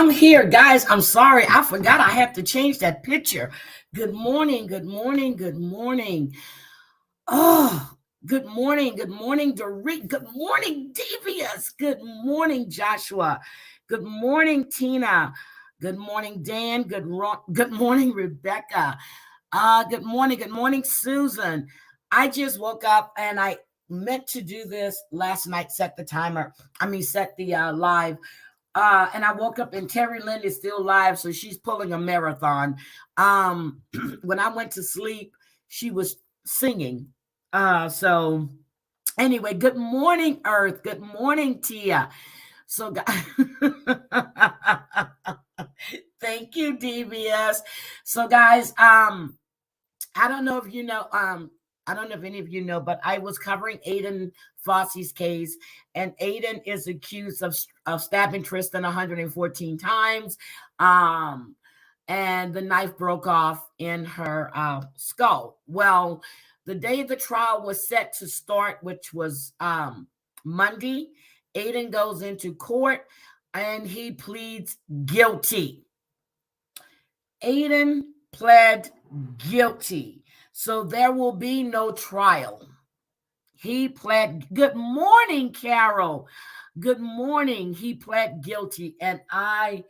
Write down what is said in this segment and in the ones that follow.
I'm here, guys. I'm sorry. I forgot I have to change that picture. Good morning. Good morning. Good morning. Oh, good morning. Good morning, Dorit. Good morning, Devious. Good morning, Joshua. Good morning, Tina. Good morning, Dan. Good morning, Rebecca. Good morning. Good morning, Susan. I just woke up and I meant to do this last night, set the timer. Set the live. And I woke up and Terry Lynn is still live, so she's pulling a marathon. When I went to sleep, she was singing. So anyway, good morning, Earth. Good morning, Tia. So, thank you, DBS. So, guys, I don't know if you know, I don't know if any of you know, but I was covering Aiden Fosse's case, and Aiden is accused of stabbing Tristan 114 times, and the knife broke off in her skull. Well, the day the trial was set to start, which was Monday, Aiden goes into court and he pleads guilty. Aiden pled guilty. So there will be no trial. He pled. Good morning, Carol. Good morning. He pled guilty. And I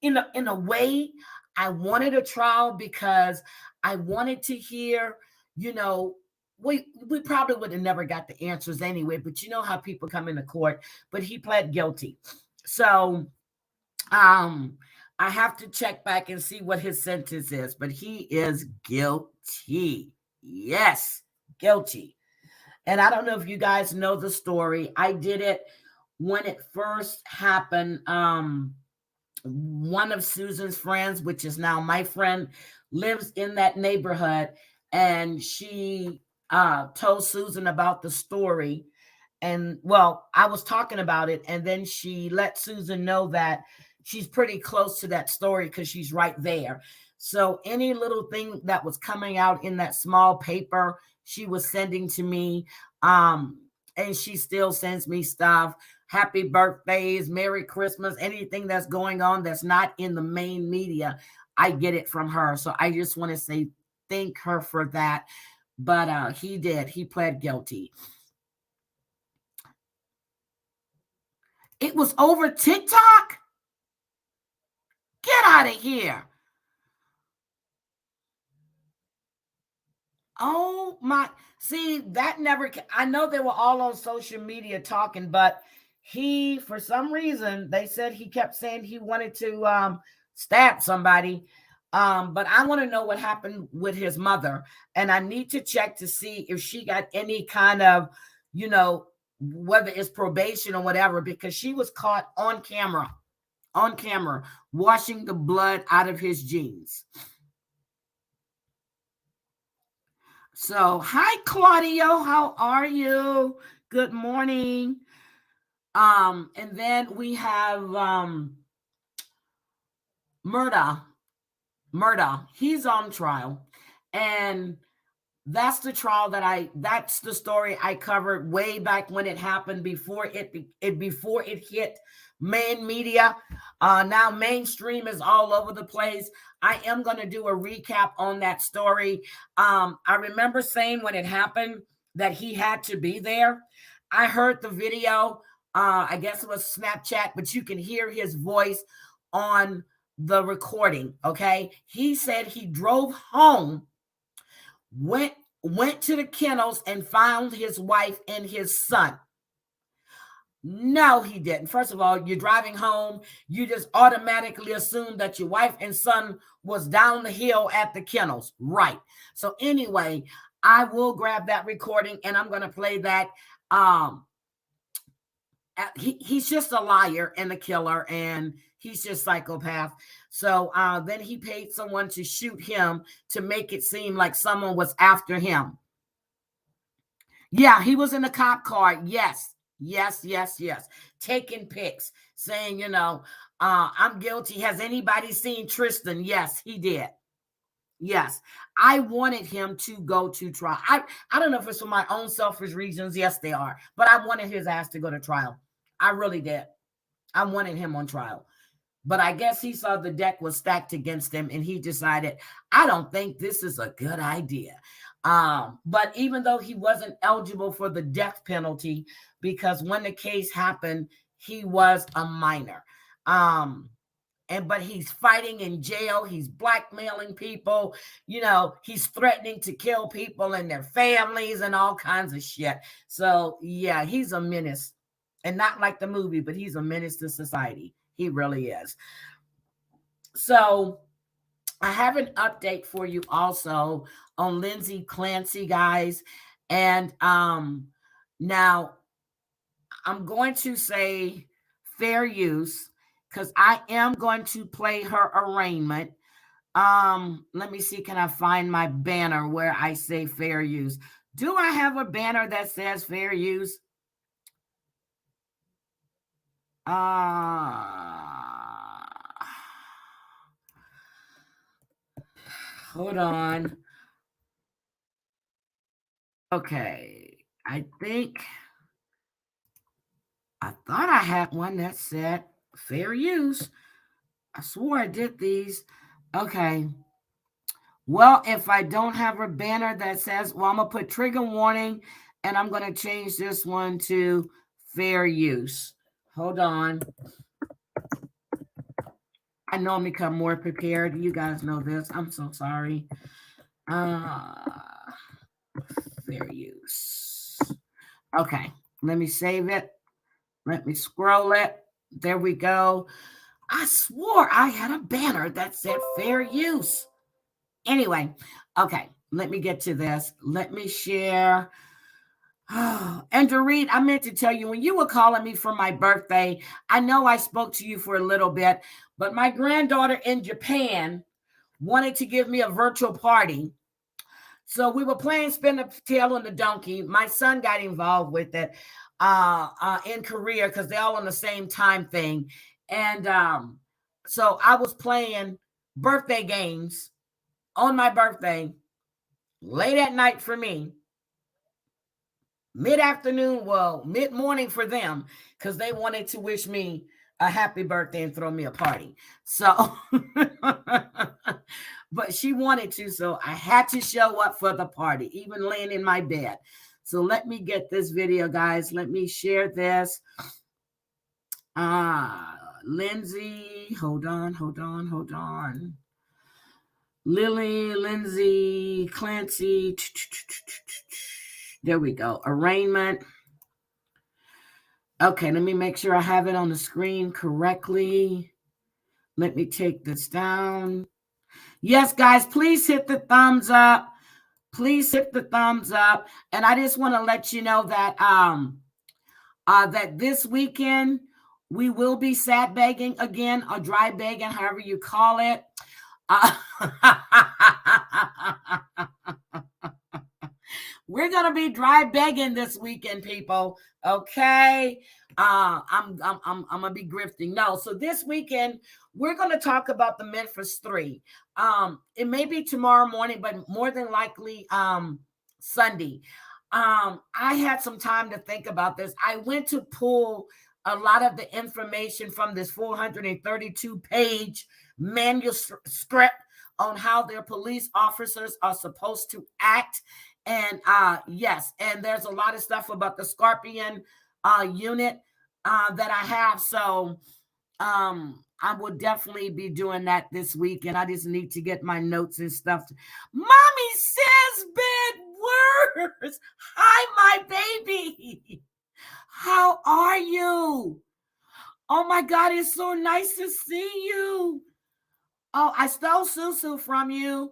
in a way, I wanted a trial because I wanted to hear, we probably would have never got the answers anyway, but you know how people come into court, but he pled guilty. So, I have to check back and see what his sentence is, but he is guilty. Yes, guilty. And I don't know if you guys know the story. I did it when it first happened. One of Susan's friends, which is now my friend, lives in that neighborhood, and she told Susan about the story. And well, I was talking about it, and then she let Susan know that she's pretty close to that story because she's right there. So any little thing that was coming out in that small paper, she was sending to me. And she still sends me stuff. Happy birthdays, Merry Christmas, anything that's going on that's not in the main media, I get it from her. So I just want to say thank her for that. But he did. He pled guilty. It was over TikTok? Get out of here. Oh my, see, that never, I know they were all on social media talking, but he, for some reason, they said he kept saying he wanted to stab somebody. But I want to know what happened with his mother. And I need to check to see if she got any kind of, whether it's probation or whatever, because she was caught on camera, washing the blood out of his jeans. So, hi, Claudio. How are you? Good morning. And then we have Murdaugh. He's on trial. And that's the trial that's the story I covered way back when it happened, before it hit main media. Now mainstream is all over the place. I am going to do a recap on that story. I remember saying when it happened that he had to be there. I heard the video. I guess it was Snapchat, but you can hear his voice on the recording. Okay. He said he drove home, went to the kennels and found his wife and his son. No, he didn't. First of all, you're driving home. You just automatically assume that your wife and son was down the hill at the kennels. Right. So anyway, I will grab that recording and I'm going to play that. He's just a liar and a killer, and he's just psychopath. So then he paid someone to shoot him to make it seem like someone was after him. Yeah, he was in a cop car. Yes. Taking pics, saying, I'm guilty. Has anybody seen Tristan? Yes, he did. Yes, I wanted him to go to trial. I don't know if it's for my own selfish reasons. Yes, they are. But I wanted his ass to go to trial. I really did. I wanted him on trial. But I guess he saw the deck was stacked against him, and he decided, I don't think this is a good idea. But even though he wasn't eligible for the death penalty, because when the case happened, he was a minor. But he's fighting in jail. He's blackmailing people. He's threatening to kill people and their families and all kinds of shit. So yeah, he's a menace, and not like the movie, but he's a menace to society. He really is. So I have an update for you also on Lindsay Clancy, guys. And now I'm going to say fair use, because I am going to play her arraignment. Let me see, can I find my banner where I say fair use? Do I have a banner that says fair use? Hold on. Okay, I thought I had one that said fair use. I swore I did these. Okay. Well, if I don't have a banner that says, well, I'm going to put trigger warning, and I'm going to change this one to fair use. Hold on. I normally come more prepared. You guys know this. I'm so sorry. Fair use. Okay. Let me save it. Let me scroll it. There we go. I swore I had a banner that said fair use. Anyway, okay, let me get to this. Let me share. And Dorit, I meant to tell you, when you were calling me for my birthday, I know I spoke to you for a little bit, but my granddaughter in Japan wanted to give me a virtual party. So we were playing Spin the Tail on the Donkey. My son got involved with it in Korea, because they're all on the same time thing. And so I was playing birthday games on my birthday, late at night for me, mid-afternoon, well, mid-morning for them, because they wanted to wish me a happy birthday and throw me a party. So, but she wanted to, so I had to show up for the party, even laying in my bed. So let me get this video, guys. Let me share this. Lindsay, hold on. Lindsay Clancy. There we go. Arraignment. Okay, let me make sure I have it on the screen correctly. Let me take this down. Yes, guys, please hit the thumbs up. Please hit the thumbs up. And I just want to let you know that that this weekend we will be sad begging again, or dry begging, however you call it. We're gonna be dry begging this weekend, people. Okay, I'm gonna be grifting. No, so this weekend we're gonna talk about the Memphis 3. It may be tomorrow morning, but more than likely Sunday. I had some time to think about this. I went to pull a lot of the information from this 432-page manuscript on how their police officers are supposed to act. And yes, and there's a lot of stuff about the Scorpion unit that I have. So I will definitely be doing that this week, and I just need to get my notes and stuff. Mommy says bad words. Hi, my baby. How are you? Oh my God, it's so nice to see you. Oh, I stole Susu from you.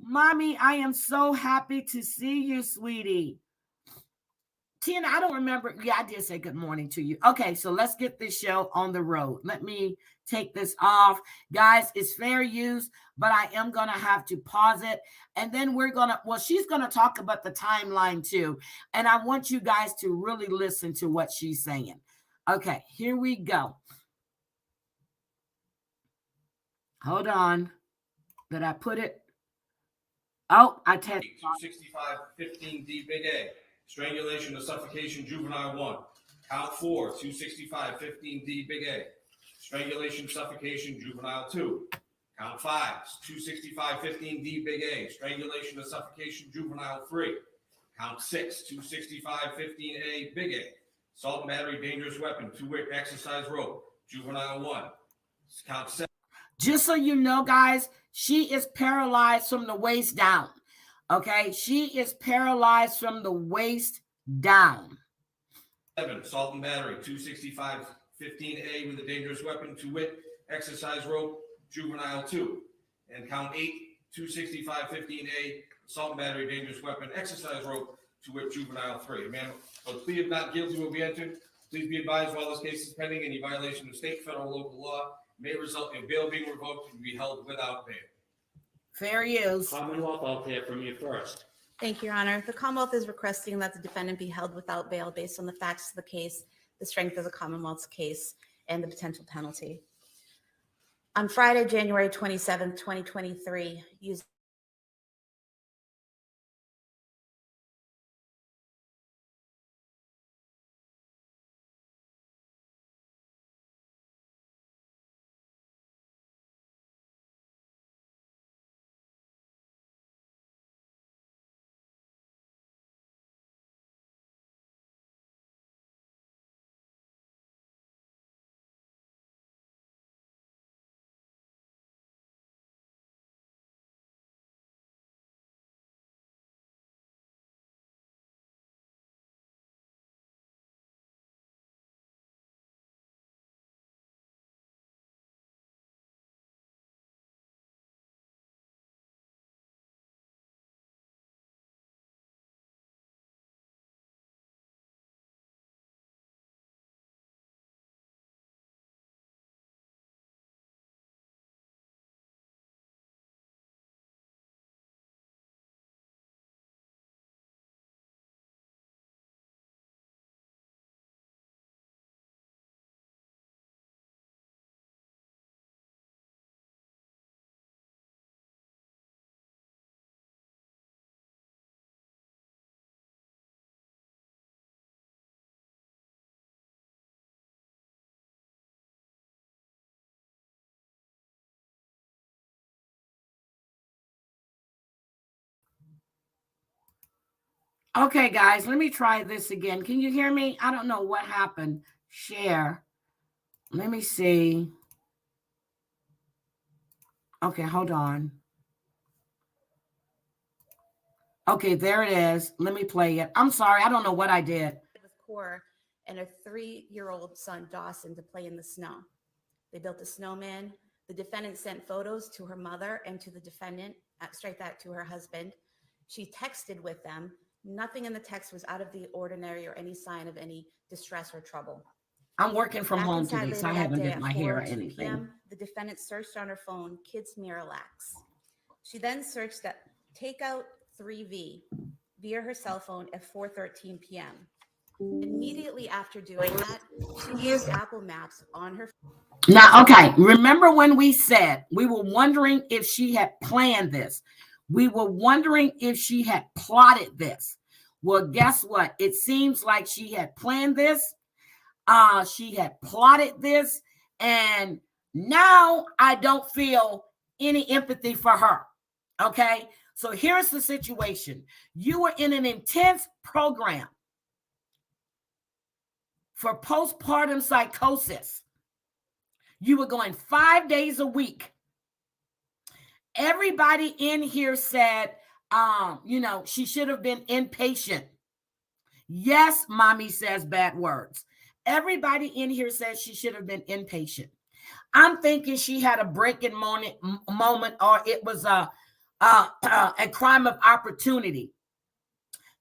Mommy, I am so happy to see you, sweetie. Tina, I don't remember. Yeah, I did say good morning to you. Okay, so let's get this show on the road. Let me take this off. Guys, it's fair use, but I am going to have to pause it. And then she's going to talk about the timeline too. And I want you guys to really listen to what she's saying. Okay, here we go. Hold on. Did I put it? Oh, I tapped. 265-15D Big A. Strangulation or suffocation, juvenile 1. Count 4, 265-15D Big A. strangulation, suffocation, juvenile 2. Count 5, 265-15D, big A, strangulation or suffocation, juvenile 3. Count 6, 265-15A, big A, assault and battery, dangerous weapon, two-way exercise rope, juvenile 1. Count 7. Just so you know, guys, she is paralyzed from the waist down. Okay, she is paralyzed from the waist down. 7, assault and battery, 265-15A with a dangerous weapon, two-wit exercise rope, juvenile 2. And count 8, 265-15A, assault and battery, dangerous weapon, exercise rope, two-wit, juvenile 3. Ma'am, a plea of not guilty will be entered. Please be advised while this case is pending, any violation of state, federal, local law may result in bail being revoked and be held without bail. Fair use. Commonwealth, I'll hear from you first. Thank you, Your Honor. The Commonwealth is requesting that the defendant be held without bail based on the facts of the case, the strength of the Commonwealth's case, and the potential penalty. On Friday, January 27, 2023, using Okay, guys, let me try this again. Can you hear me? I don't know what happened. Share. Let me see. Okay, hold on. Okay, there it is. Let me play it. I'm sorry. I don't know what I did. with Core and a 3-year-old son, Dawson, to play in the snow. They built a snowman. The defendant sent photos to her mother and to the defendant, straight that to her husband. She texted with them. Nothing in the text was out of the ordinary or any sign of any distress or trouble. I'm working from Back home inside today, so I later that haven't day did at my hair or 4:02 anything. p.m., the defendant searched on her phone, Kids Miralax. She then searched that Takeout 3V via her cell phone at 4:13 p.m. Immediately after doing that, she used Apple Maps on her phone. Now, okay, remember when we said we were wondering if she had planned this? We were wondering if she had plotted this. Well, guess what? It seems like she had planned this. She had plotted this, and now I don't feel any empathy for her. Okay, so here's the situation. You were in an intense program for postpartum psychosis. You were going 5 days a week. Everybody in here said, she should have been inpatient. Yes, mommy says bad words. Everybody in here says she should have been inpatient. I'm thinking she had a breaking moment, or it was a crime of opportunity.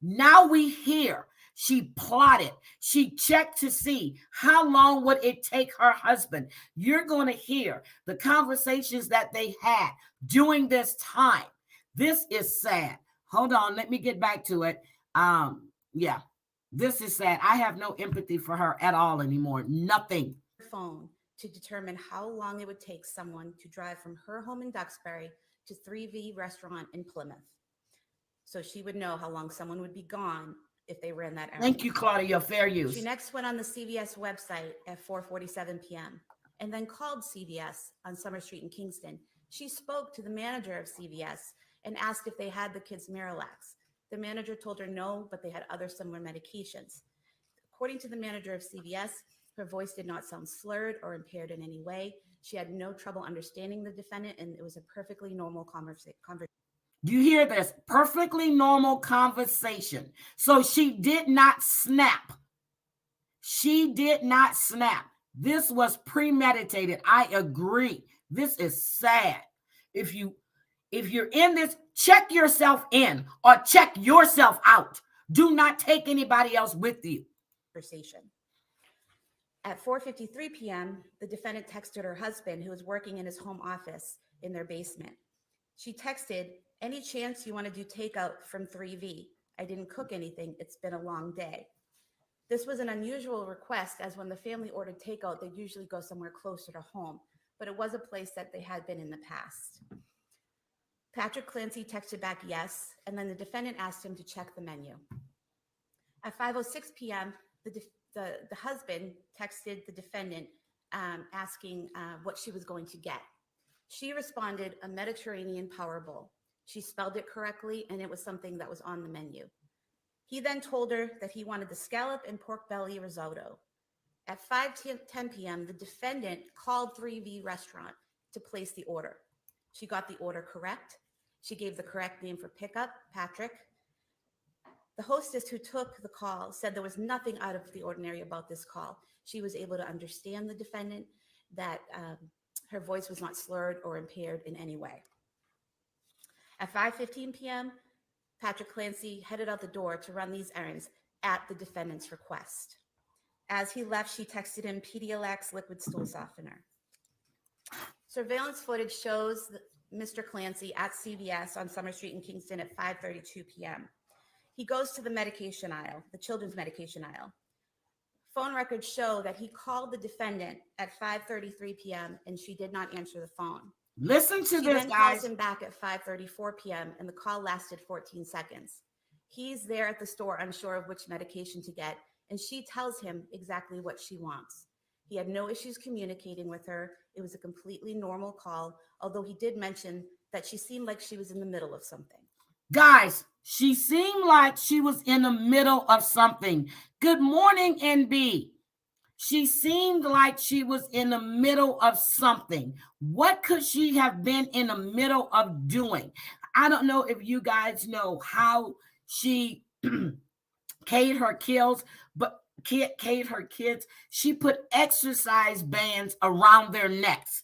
Now we hear she plotted. She checked to see how long would it take her husband. You're going to hear the conversations that they had during this time. This is sad. Hold on, let me get back to it. Yeah, this is sad. I have no empathy for her at all anymore. Nothing. Phone to determine how long it would take someone to drive from her home in Duxbury to 3V restaurant in Plymouth. So she would know how long someone would be gone if they ran that errand. Thank you, Claudia. Fair use. She next went on the CVS website at 4:47 p.m. and then called CVS on Summer Street in Kingston. She spoke to the manager of CVS and asked if they had the kids' Miralax. The manager told her no, but they had other similar medications. According to the manager of CVS, her voice did not sound slurred or impaired in any way. She had no trouble understanding the defendant, and it was a perfectly normal conversation. Do you hear this? Perfectly normal conversation. So she did not snap. She did not snap. This was premeditated. I agree. This is sad. If you're in this, check yourself in or check yourself out. Do not take anybody else with you. At 4:53 p.m., the defendant texted her husband, who was working in his home office in their basement. She texted, "Any chance you want to do takeout from 3V? I didn't cook anything. It's been a long day." This was an unusual request, as when the family ordered takeout, they'd usually go somewhere closer to home, but it was a place that they had been in the past. Patrick Clancy texted back yes, and then the defendant asked him to check the menu. At 5:06 p.m., the husband texted the defendant asking what she was going to get. She responded, "A Mediterranean power bowl." She spelled it correctly, and it was something that was on the menu. He then told her that he wanted the scallop and pork belly risotto. At 5:10 p.m., the defendant called 3V Restaurant to place the order. She got the order correct. She gave the correct name for pickup, Patrick. The hostess who took the call said there was nothing out of the ordinary about this call. She was able to understand the defendant, that her voice was not slurred or impaired in any way. At 5:15 p.m., Patrick Clancy headed out the door to run these errands at the defendant's request. As he left, she texted him Pedialyte liquid stool softener. Surveillance footage shows Mr. Clancy at CVS on Summer Street in Kingston at 5:32 p.m. He goes to the medication aisle, the children's medication aisle. Phone records show that he called the defendant at 5:33 p.m. and she did not answer the phone. Listen to She this, then guys. calls him back at 5:34 p.m. and the call lasted 14 seconds. He's there at the store, unsure of which medication to get, and she tells him exactly what she wants. He had no issues communicating with her. It was a completely normal call, although he did mention that she seemed like she was in the middle of something. Guys, she seemed like she was in the middle of something. Good morning, NB. She seemed like she was in the middle of something. What could she have been in the middle of doing? I don't know if you guys know how she Kate her kids, but Kate her kids. She put exercise bands around their necks.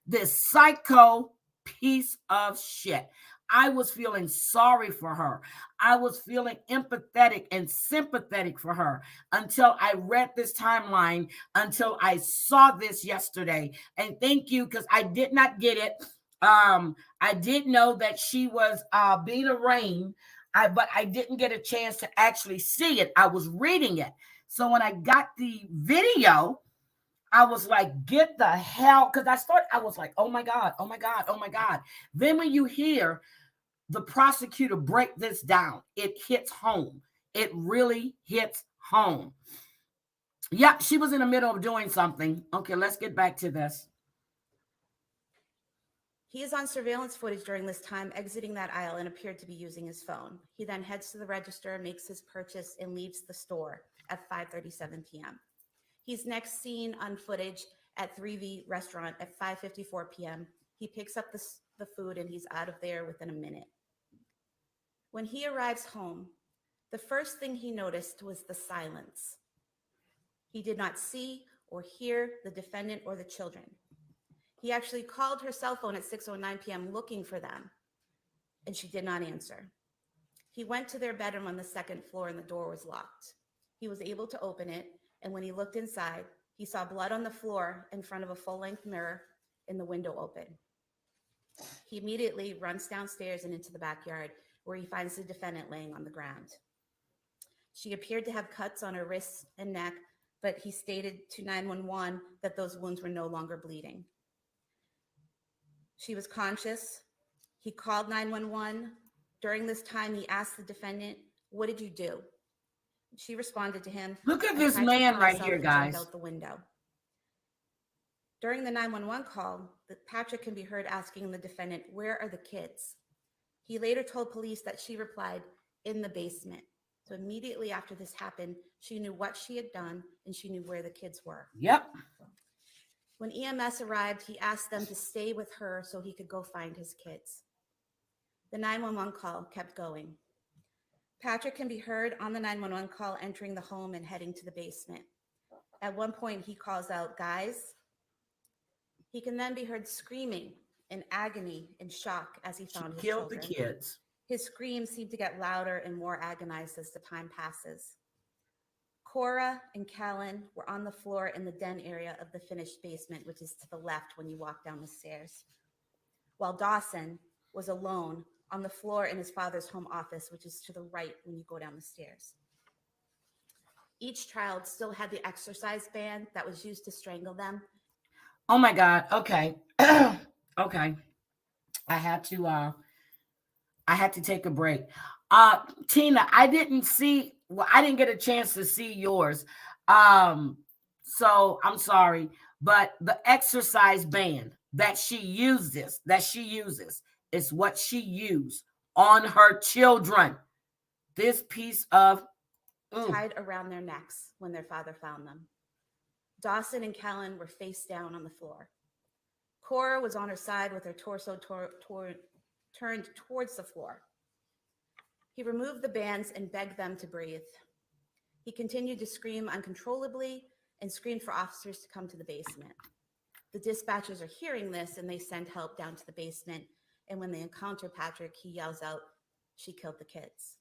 This psycho piece of shit. I was feeling sorry for her. I was feeling empathetic and sympathetic for her until I read this timeline, until I saw this yesterday. And thank you, because I did not get it. I did know that she was being arraigned, but I didn't get a chance to actually see it. I was reading it. So when I got the video, I was like, get the hell, because I was like, oh my God, oh my God, oh my God. Then when you hear the prosecutor break this down, it hits home. It really hits home. Yeah, she was in the middle of doing something. Okay, let's get back to this. He is on surveillance footage during this time, exiting that aisle and appeared to be using his phone. He then heads to the register, makes his purchase, and leaves the store at 5:37 p.m. He's next seen on footage at 3V Restaurant at 5:54 p.m. He picks up the food and he's out of there within a minute. When he arrives home, the first thing he noticed was the silence. He did not see or hear the defendant or the children. He actually called her cell phone at 6:09 p.m. looking for them, and she did not answer. He went to their bedroom on the second floor and the door was locked. He was able to open it, and when he looked inside, he saw blood on the floor in front of a full-length mirror and the window open. He immediately runs downstairs and into the backyard, where he finds the defendant laying on the ground. She appeared to have cuts on her wrists and neck, but he stated to 911 that those wounds were no longer bleeding. She was conscious. He called 911. During this time, he asked the defendant, "What did you do?" She responded to him, Look at "I this tried to man kill right myself here, and jumped guys. out the window." During the 911 call, Patrick can be heard asking the defendant, "Where are the kids?" He later told police that she replied, "In the basement." So immediately after this happened, she knew what she had done and she knew where the kids were. Yep. When EMS arrived, he asked them to stay with her so he could go find his kids. The 911 call kept going. Patrick can be heard on the 911 call entering the home and heading to the basement. At one point, he calls out, "Guys." He can then be heard screaming in agony and shock as he She found his killed children. the kids. His screams seem to get louder and more agonized as the time passes. Cora and Callan were on the floor in the den area of the finished basement, which is to the left when you walk down the stairs, while Dawson was alone on the floor in his father's home office, which is to the right when you go down the stairs. Each child still had the exercise band that was used to strangle them. Oh my God. Okay. Okay. I had to take a break. Tina, I didn't get a chance to see yours. So I'm sorry, but the exercise band that she uses is what she used on her children. This piece of tied around their necks when their father found them. Dawson and Callan were face down on the floor. Cora was on her side with her torso turned towards the floor. He removed the bands and begged them to breathe. He continued to scream uncontrollably and screamed for officers to come to the basement. The dispatchers are hearing this and they send help down to the basement. And when they encounter Patrick, he yells out, "She killed the kids."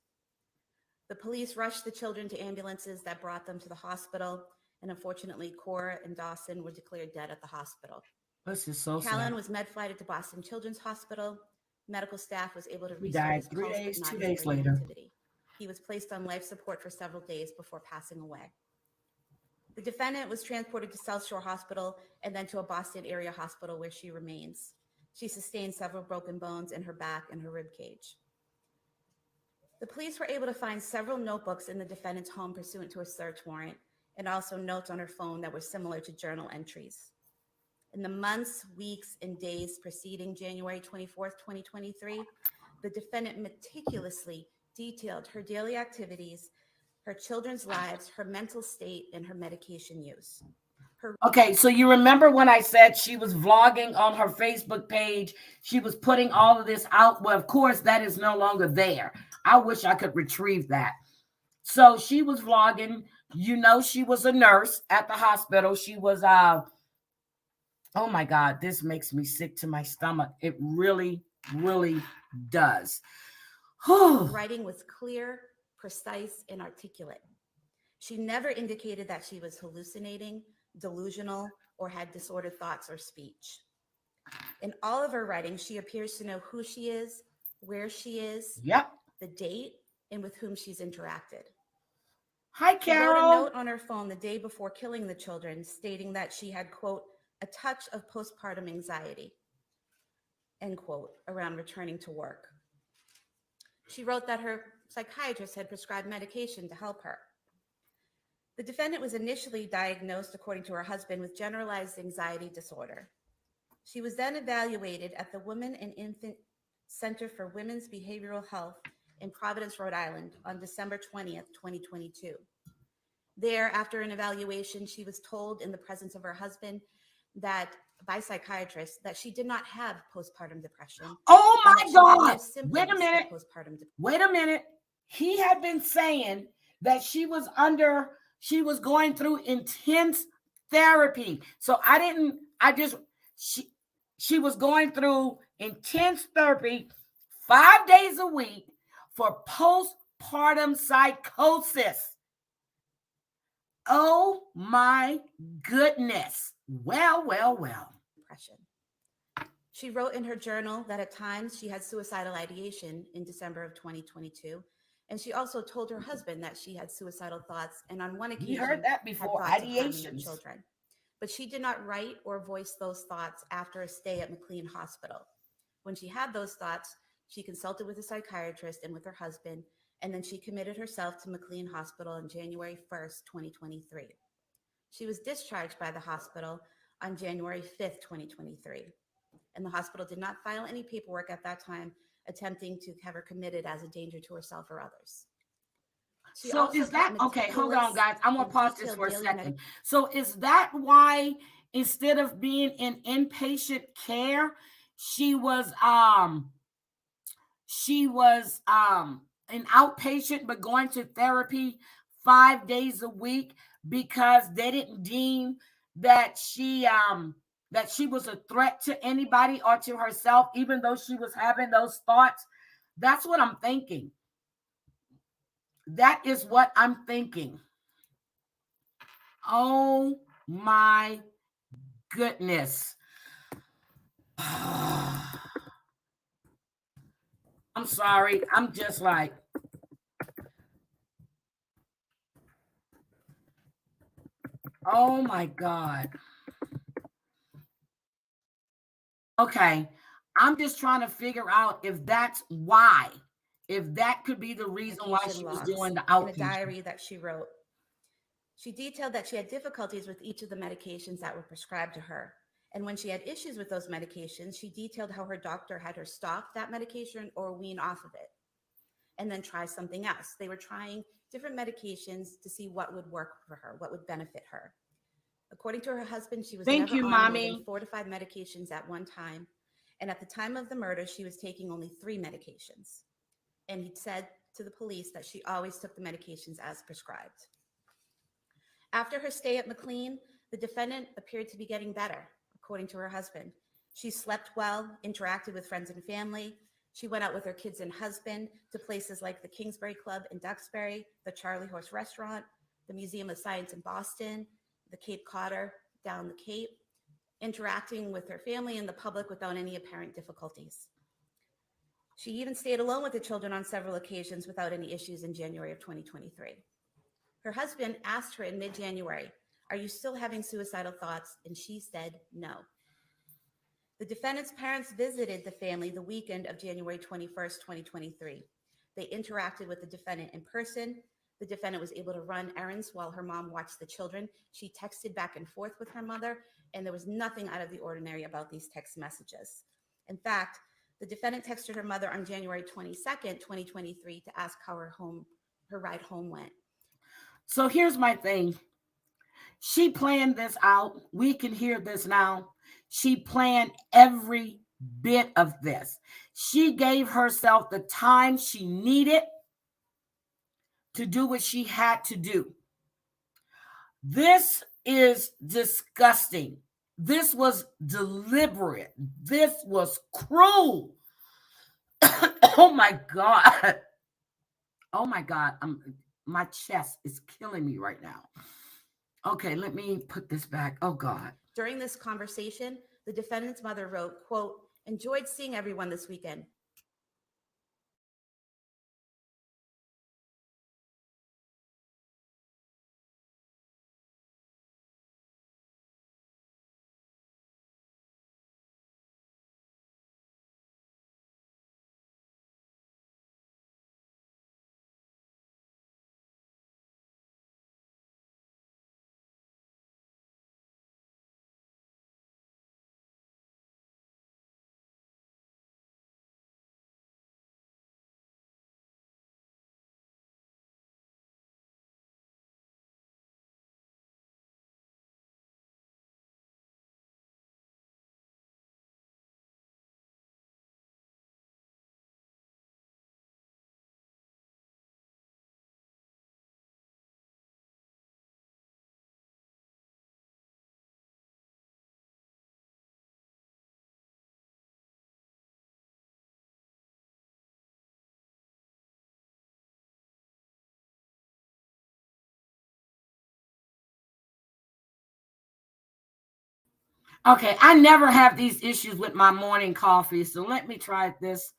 The police rushed the children to ambulances that brought them to the hospital. And unfortunately, Cora and Dawson were declared dead at the hospital. This is so Callan sad. was med-flighted to Boston Children's Hospital. Medical staff was able to He restore died his 3 pulse, but days, not 2 his days brain later. activity. He was placed on life support for several days before passing away. The defendant was transported to South Shore Hospital and then to a Boston area hospital where she remains. She sustained several broken bones in her back and her rib cage. The police were able to find several notebooks in the defendant's home pursuant to a search warrant, and also notes on her phone that were similar to journal entries. In the months, weeks, and days preceding January 24th, 2023, the defendant meticulously detailed her daily activities, her children's lives, her mental state, and her medication use. Okay, so you remember when I said she was vlogging on her Facebook page? She was putting all of this out. Well, of course, that is no longer there. I wish I could retrieve that. So she was vlogging. You know, she was a nurse at the hospital. She was, oh my God, this makes me sick to my stomach. It really, really does. Writing was clear, precise, and articulate. She never indicated that she was hallucinating, delusional, or had disordered thoughts or speech. In all of her writing, she appears to know who she is, where she is, the date, and with whom she's interacted. Hi, Carol. She wrote a note on her phone the day before killing the children, stating that she had, quote, "a touch of postpartum anxiety," end quote, around returning to work. She wrote that her psychiatrist had prescribed medication to help her. The defendant was initially diagnosed, according to her husband, with generalized anxiety disorder. She was then evaluated at the Women and Infant Center for Women's Behavioral Health in Providence, Rhode Island on December 20th, 2022. There, after an evaluation, she was told in the presence of her husband by psychiatrists that she did not have postpartum depression. Oh my God. Wait a minute. Wait a minute. He had been saying that she was going through intense therapy. So she was going through intense therapy 5 days a week for postpartum psychosis. Oh my goodness. Well. Depression. She wrote in her journal that at times she had suicidal ideation in December of 2022. And she also told her husband that she had suicidal thoughts. And on one occasion, you heard that before, ideations. Children. But she did not write or voice those thoughts after a stay at McLean Hospital. When she had those thoughts, she consulted with a psychiatrist and with her husband, and then she committed herself to McLean Hospital on January 1st, 2023. She was discharged by the hospital on January 5th, 2023. And the hospital did not file any paperwork at that time attempting to have her committed as a danger to herself or others. She So also is that kept okay? Hold on, meticulous guys. I'm gonna and pause this detailed for a daily second. So is that why instead of being in inpatient care, she was an outpatient but going to therapy 5 days a week because they didn't deem that she was a threat to anybody or to herself, even though she was having those thoughts? That's what I'm thinking. That is what I'm thinking. Oh my goodness. I'm sorry. I'm just like, oh my God. Okay. I'm just trying to figure out if that's why, if that could be the reason why medication she was logs doing the in a outpatient. diary that she wrote. She detailed that she had difficulties with each of the medications that were prescribed to her. And when she had issues with those medications, she detailed how her doctor had her stop that medication or wean off of it and then try something else. They were trying different medications to see what would work for her, what would benefit her. According to her husband, she was Thank never you, on more Mommy. than 4 to 5 medications at one time. And at the time of the murder, she was taking only 3 medications. And he said to the police that she always took the medications as prescribed. After her stay at McLean, the defendant appeared to be getting better, according to her husband. She slept well, interacted with friends and family. She went out with her kids and husband to places like the Kingsbury Club in Duxbury, the Charlie Horse Restaurant, the Museum of Science in Boston, the Cape Codder down the Cape, interacting with her family and the public without any apparent difficulties. She even stayed alone with the children on several occasions without any issues in January of 2023. Her husband asked her in mid-January, "Are you still having suicidal thoughts?" And she said no. The defendant's parents visited the family the weekend of January 21st, 2023. They interacted with the defendant in person. The defendant was able to run errands while her mom watched the children. She texted back and forth with her mother, and there was nothing out of the ordinary about these text messages. In fact, the defendant texted her mother on January 22nd, 2023 to ask how her ride home went. So here's my thing. She planned this out. We can hear this now. She planned every bit of this. She gave herself the time she needed to do what she had to do. This is disgusting. This was deliberate. This was cruel. Oh my God. Oh my God. My chest is killing me right now. Okay, let me put this back. Oh God. During this conversation, the defendant's mother wrote, quote, "Enjoyed seeing everyone this weekend. Okay, I never have these issues with my morning coffee, so let me try this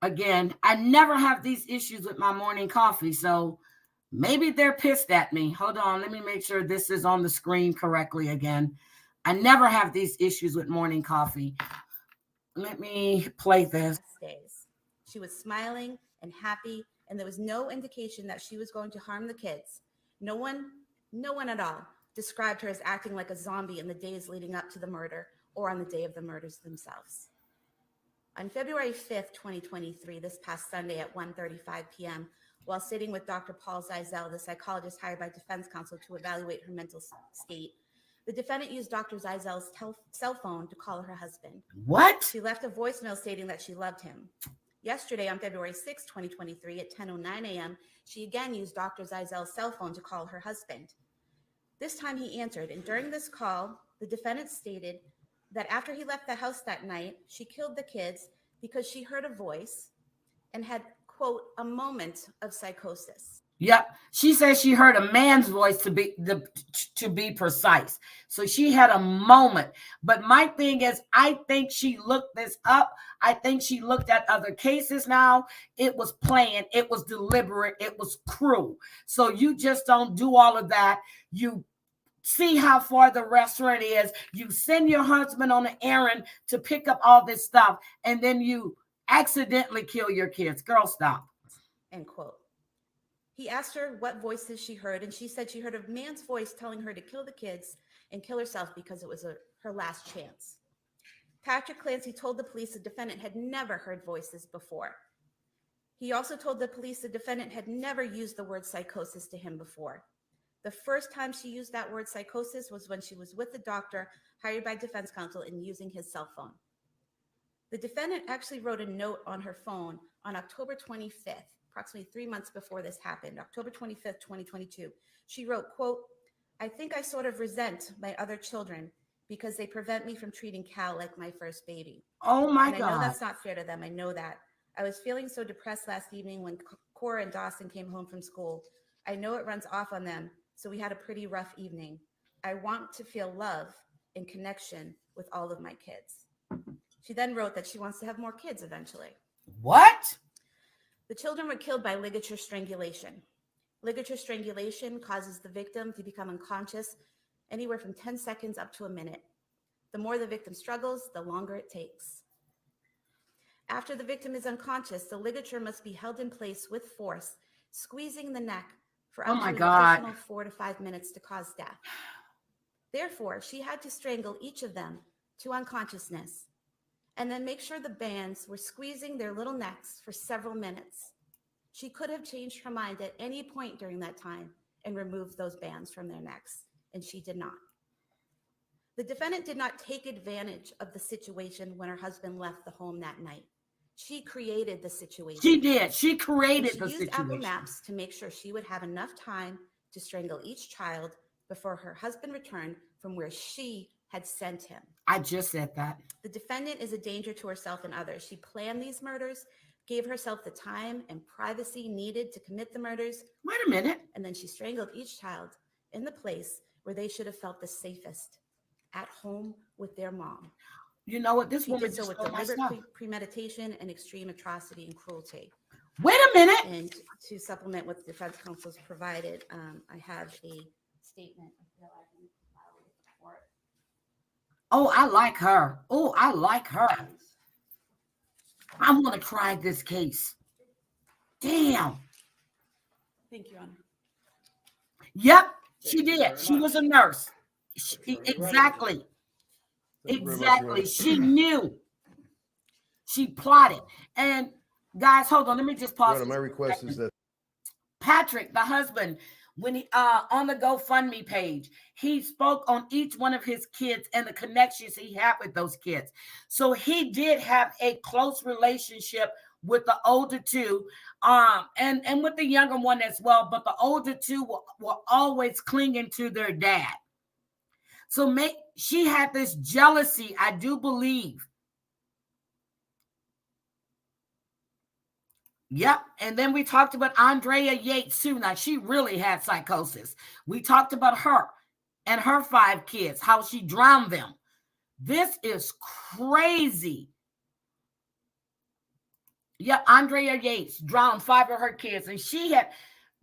again. I never have these issues with my morning coffee, so maybe they're pissed at me. Hold on, let me make sure this is on the screen correctly again. I never have these issues with morning coffee. Let me play this. Days. She was smiling and happy, and there was no indication that she was going to harm the kids. No one at all. described her as acting like a zombie in the days leading up to the murder or on the day of the murders themselves. On February 5th, 2023, this past Sunday at 1:35 p.m., while sitting with Dr. Paul Zeisel, the psychologist hired by defense counsel to evaluate her mental state, the defendant used Dr. Zeisel's cell phone to call her husband. What? She left a voicemail stating that she loved him. Yesterday, on February 6, 2023, at 10:09 a.m., she again used Dr. Zeisel's cell phone to call her husband. This time he answered, and during this call, the defendant stated that after he left the house that night, she killed the kids because she heard a voice and had, quote, a moment of psychosis. Yep. She says she heard a man's voice, to be precise. So she had a moment. But my thing is, I think she looked this up. I think she looked at other cases now. It was planned. It was deliberate. It was cruel. So you just don't do all of that. You see how far the restaurant is. You send your husband on an errand to pick up all this stuff, and then you accidentally kill your kids. Girl, stop. End quote. He asked her what voices she heard, and she said she heard a man's voice telling her to kill the kids and kill herself because it was her last chance. Patrick Clancy told the police the defendant had never heard voices before. He also told the police the defendant had never used the word psychosis to him before. The first time she used that word psychosis was when she was with the doctor hired by defense counsel and using his cell phone. The defendant actually wrote a note on her phone on October 25th, approximately 3 months before this happened, October 25th, 2022. She wrote, quote, "I think I sort of resent my other children because they prevent me from treating Cal like my first baby. Oh my and God. I know that's not fair to them. I know that. I was feeling so depressed last evening when Cora and Dawson came home from school. I know it runs off on them, so we had a pretty rough evening. I want to feel love and connection with all of my kids." She then wrote that she wants to have more kids eventually. What? The children were killed by ligature strangulation. Ligature strangulation causes the victim to become unconscious anywhere from 10 seconds up to a minute. The more the victim struggles, the longer it takes. After the victim is unconscious, the ligature must be held in place with force, squeezing the neck for Oh up my to an God. additional 4 to 5 minutes to cause death. Therefore, she had to strangle each of them to unconsciousness and then make sure the bands were squeezing their little necks for several minutes. She could have changed her mind at any point during that time and removed those bands from their necks, and she did not. The defendant did not take advantage of the situation when her husband left the home that night. She created the situation. She did. She And created she the used Apple situation. Maps to make sure she would have enough time to strangle each child before her husband returned from where she had sent him. I just said that. The defendant is a danger to herself and others. She planned these murders, gave herself the time and privacy needed to commit the murders, Wait a minute. and then she strangled each child in the place where they should have felt the safest, at home with their mom. You know what? This She woman did so just with stole my deliberate stuff. premeditation and extreme atrocity and cruelty. Wait a minute. And to supplement what the defense counsel's provided, I have a statement. I feel I can file it for it. Oh, I like her. Oh, I like her. I want to try this case. Damn. Thank you, Honor. Yep, she Thank you did. very She much. was a nurse. very right. Exactly. Thank you very much, Exactly. Your She knew. She plotted. And guys, hold on. Let me just pause. Honor, my request is that Patrick, the husband, when he on the GoFundMe page, he spoke on each one of his kids and the connections he had with those kids. So he did have a close relationship with the older two, and with the younger one as well. But the older two were always clinging to their dad. So she had this jealousy, I do believe. Yep. And then we talked about Andrea Yates too. Now, she really had psychosis. We talked about her and her 5 kids, how she drowned them. This is crazy. Yep. Andrea Yates drowned 5 of her kids. And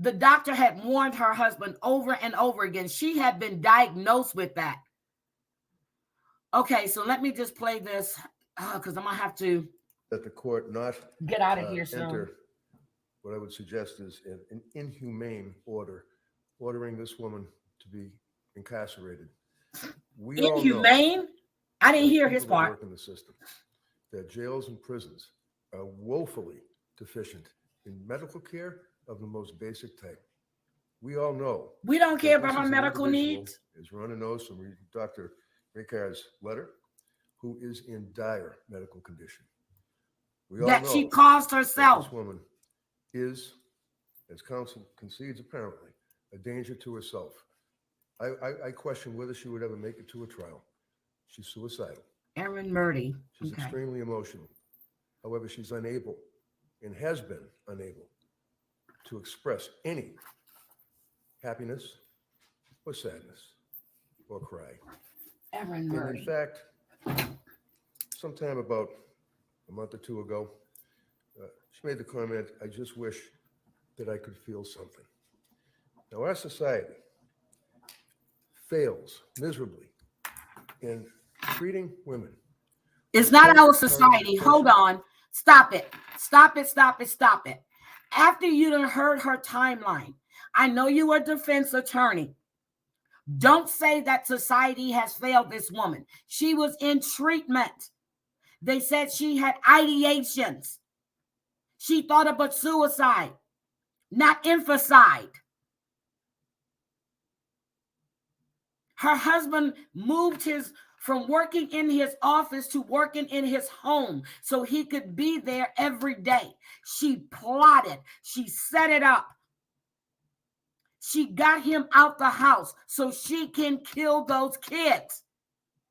the doctor had warned her husband over and over again. She had been diagnosed with that. Okay. So let me just play this because I'm going to have to the court not get out of here soon. enter what I would suggest is an inhumane order, ordering this woman to be incarcerated. We all know Inhumane? I didn't as hear his people that part. work in the system that jails and prisons are woefully deficient in medical care of the most basic type. We all know We don't that care this about her is an medical individual, needs. as Rhonda knows from reading Dr. Ricard's letter, who is in dire medical condition. We all That know she caused that herself. this woman is, as counsel concedes apparently, a danger to herself. I question whether she would ever make it to a trial. She's suicidal. Erin Murdaugh. She's Okay. extremely emotional. However, she's unable and has been unable to express any happiness or sadness or cry. Erin And in Murdaugh. fact, sometime about a month or two ago, she made the comment, I just wish that I could feel something. Now, our society fails miserably in treating women. It's not our Postpartum society. Hold depression. on. Stop it. Stop it. Stop it. Stop it. After you done heard her timeline, I know you are a defense attorney. Don't say that society has failed this woman. She was in treatment. They said she had ideations. She thought about suicide, not infanticide. Her husband moved from working in his office to working in his home so he could be there every day. She plotted. She set it up. She got him out the house so she can kill those kids.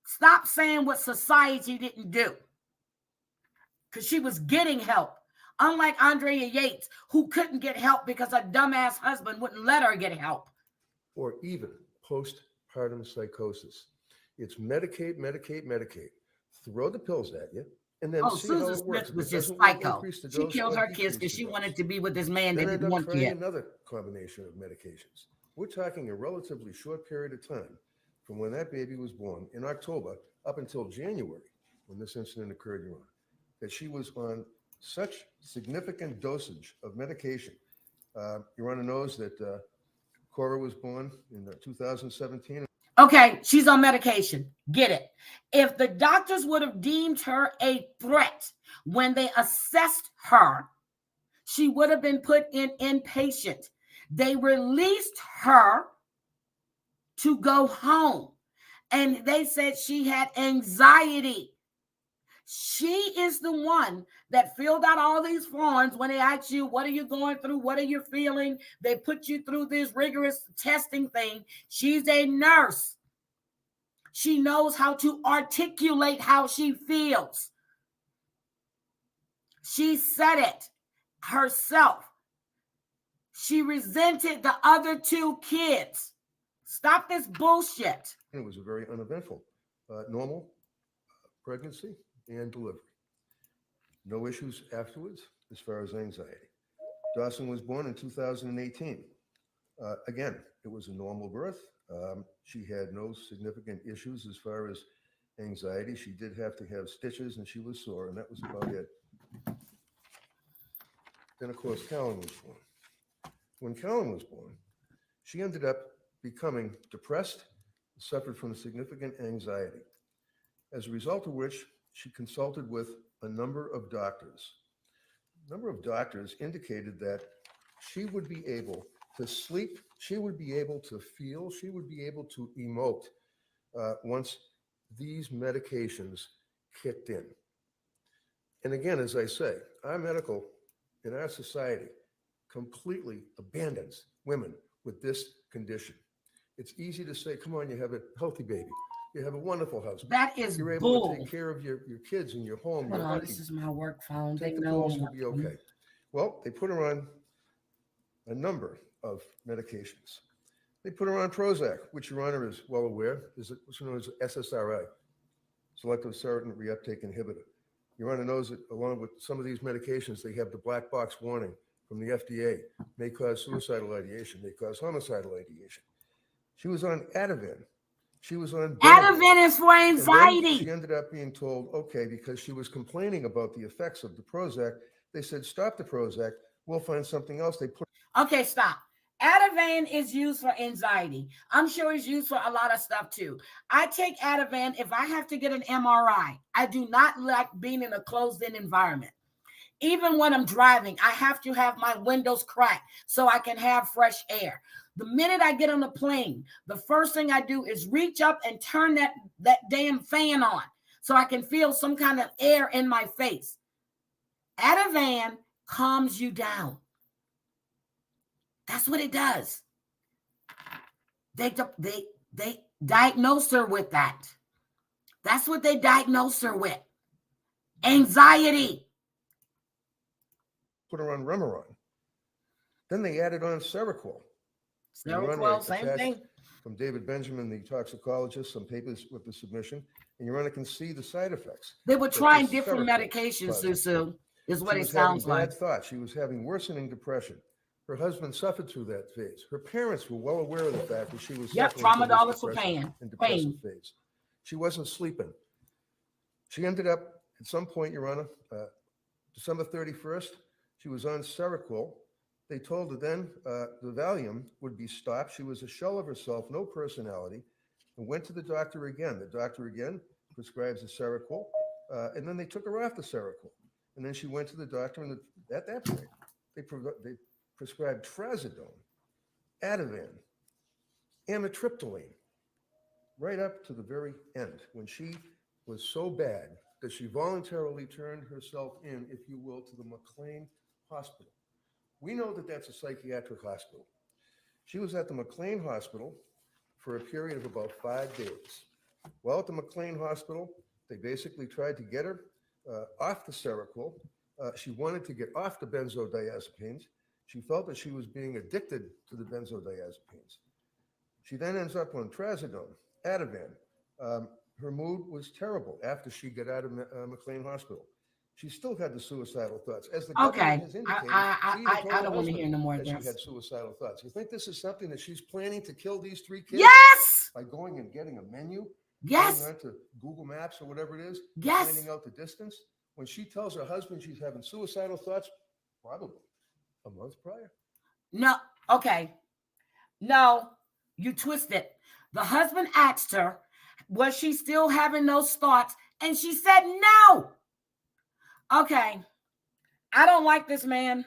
Stop saying what society didn't do. Because she was getting help. Unlike Andrea Yates, who couldn't get help because her dumbass husband wouldn't let her get help. Or even postpartum psychosis. It's Medicate. Throw the pills at you and then see how Susan it works. Smith If was it just doesn't work, psycho. increase the She dose killed or her kids decrease because the she dose. wanted to be with this man that Then end didn't up want trying kids. another combination of medications. We're talking a relatively short period of time from when that baby was born in October up until January, when this incident occurred, Your Honor, that she was on such significant dosage of medication. Your Honor knows that Cora was born in 2017. Okay, she's on medication. Get it. If the doctors would have deemed her a threat when they assessed her, she would have been put in inpatient. They released her to go home. And they said she had anxiety. She is the one that filled out all these forms when they ask you, what are you going through? What are you feeling? They put you through this rigorous testing thing. She's a nurse. She knows how to articulate how she feels. She said it herself. She resented the other two kids. Stop this bullshit. It was a very uneventful, normal pregnancy and delivery. No issues afterwards as far as anxiety. Dawson was born in 2018. Again, it was a normal birth. She had no significant issues as far as anxiety. She did have to have stitches and she was sore, and that was about it. Then, of course, Callan was born. When Callan was born, she ended up becoming depressed, suffered from significant anxiety, as a result of which she consulted with a number of doctors. A number of doctors indicated that she would be able to sleep, she would be able to feel, she would be able to emote once these medications kicked in. And again, as I say, our medical in our society completely abandons women with this condition. It's easy to say, come on, you have a healthy baby. You have a wonderful husband. That is You're able bull. to take care of your kids and your home. Hold You're on, happy. this is my work phone. They Take the know. pills, you'll be okay. Well, they put her on a number of medications. They put her on Prozac, which Your Honor is well aware is what's known as SSRI, selective serotonin reuptake inhibitor. Your Honor knows that along with some of these medications, they have the black box warning from the FDA, may cause suicidal ideation, may cause homicidal ideation. She was on Ativan. She was on Ativan is for And then anxiety. she ended up being told, okay, because she was complaining about the effects of the Prozac, they said, stop the Prozac. We'll find something else. They put Okay, stop. Ativan is used for anxiety. I'm sure it's used for a lot of stuff too. I take Ativan if I have to get an MRI. I do not like being in a closed-in environment. Even when I'm driving, I have to have my windows cracked so I can have fresh air. The minute I get on the plane, the first thing I do is reach up and turn that damn fan on so I can feel some kind of air in my face. Ativan calms you down. That's what it does. They diagnose her with that. That's what they diagnose her with. Anxiety. Put her on Remeron. Then they added on Seroquel. Seroquel, same thing. From David Benjamin, the toxicologist, some papers with the submission, and your Honor can see the side effects. They were trying different medications, Susu, is what it sounds like. Bad thoughts. She was having worsening depression. Her husband suffered through that phase. Her parents were well aware of the fact that she was tramadol is for pain and depressive phase. She wasn't sleeping. She ended up at some point, Your Honor, December 31st, she was on Seroquel. They told her then the Valium would be stopped. She was a shell of herself, no personality, and went to the doctor again. The doctor again prescribes the Seroquel, and then they took her off the Seroquel. And then she went to the doctor, and at that point, they prescribed trazodone, Ativan, amitriptyline, right up to the very end, when she was so bad that she voluntarily turned herself in, if you will, to the McLean Hospital. We know that that's a psychiatric hospital. She was at the McLean Hospital for a period of about 5 days. While at the McLean Hospital, they basically tried to get her off the Seroquel. She wanted to get off the benzodiazepines. She felt that she was being addicted to the benzodiazepines. She then ends up on trazodone, Ativan. Her mood was terrible after she got out of McLean Hospital. She still had the suicidal thoughts. As the government has indicated, I don't want to hear no more of that this. she had suicidal thoughts. You think this is something that she's planning to kill these 3 kids? Yes! By going and getting a menu? Yes. Going on to Google Maps or whatever it is? Yes. Finding out the distance? When she tells her husband she's having suicidal thoughts, probably a month prior. No, okay. No, you twist it. The husband asked her, was she still having those thoughts? And she said no. Okay. I don't like this man.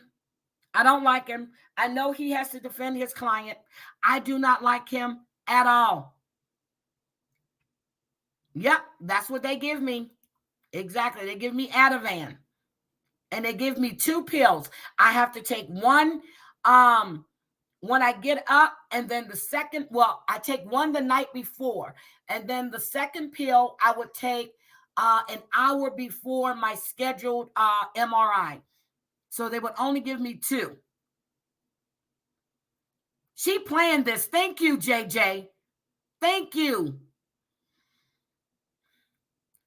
I don't like him. I know he has to defend his client. I do not like him at all. Yep, that's what they give me. Exactly. They give me Ativan. And they give me 2 pills. I have to take one when I get up, and then the second, I take one the night before, and then the second pill I would take an hour before my scheduled MRI. So they would only give me 2. She planned this. Thank you, JJ. Thank you.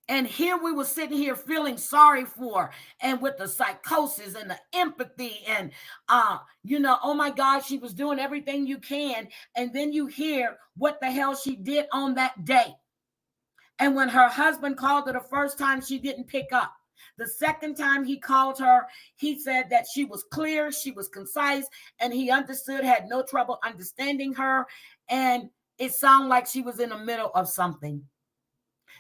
And here we were sitting here feeling sorry for, and with the psychosis and the empathy and, oh my God, she was doing everything you can. And then you hear what the hell she did on that day. And when her husband called her the first time, she didn't pick up. The second time he called her, he said that she was clear, she was concise, and he understood, had no trouble understanding her. And it sounded like she was in the middle of something.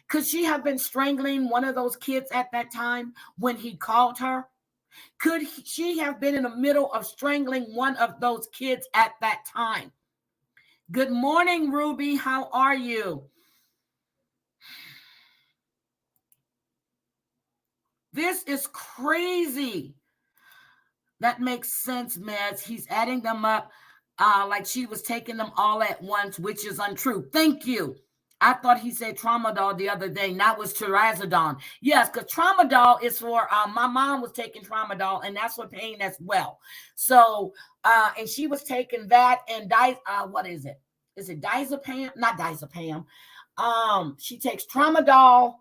Could she have been strangling one of those kids at that time when he called her? Could she have been in the middle of strangling one of those kids at that time? Good morning, Ruby. How are you? This is crazy. That makes sense, Meds. He's adding them up like she was taking them all at once, which is untrue. Thank you. I thought he said tramadol the other day. That was trazodone. Yes, because tramadol is for, my mom was taking tramadol, and that's for pain as well. So, and she was taking that and, what is it? Is it diazepam? Not diazepam. She takes tramadol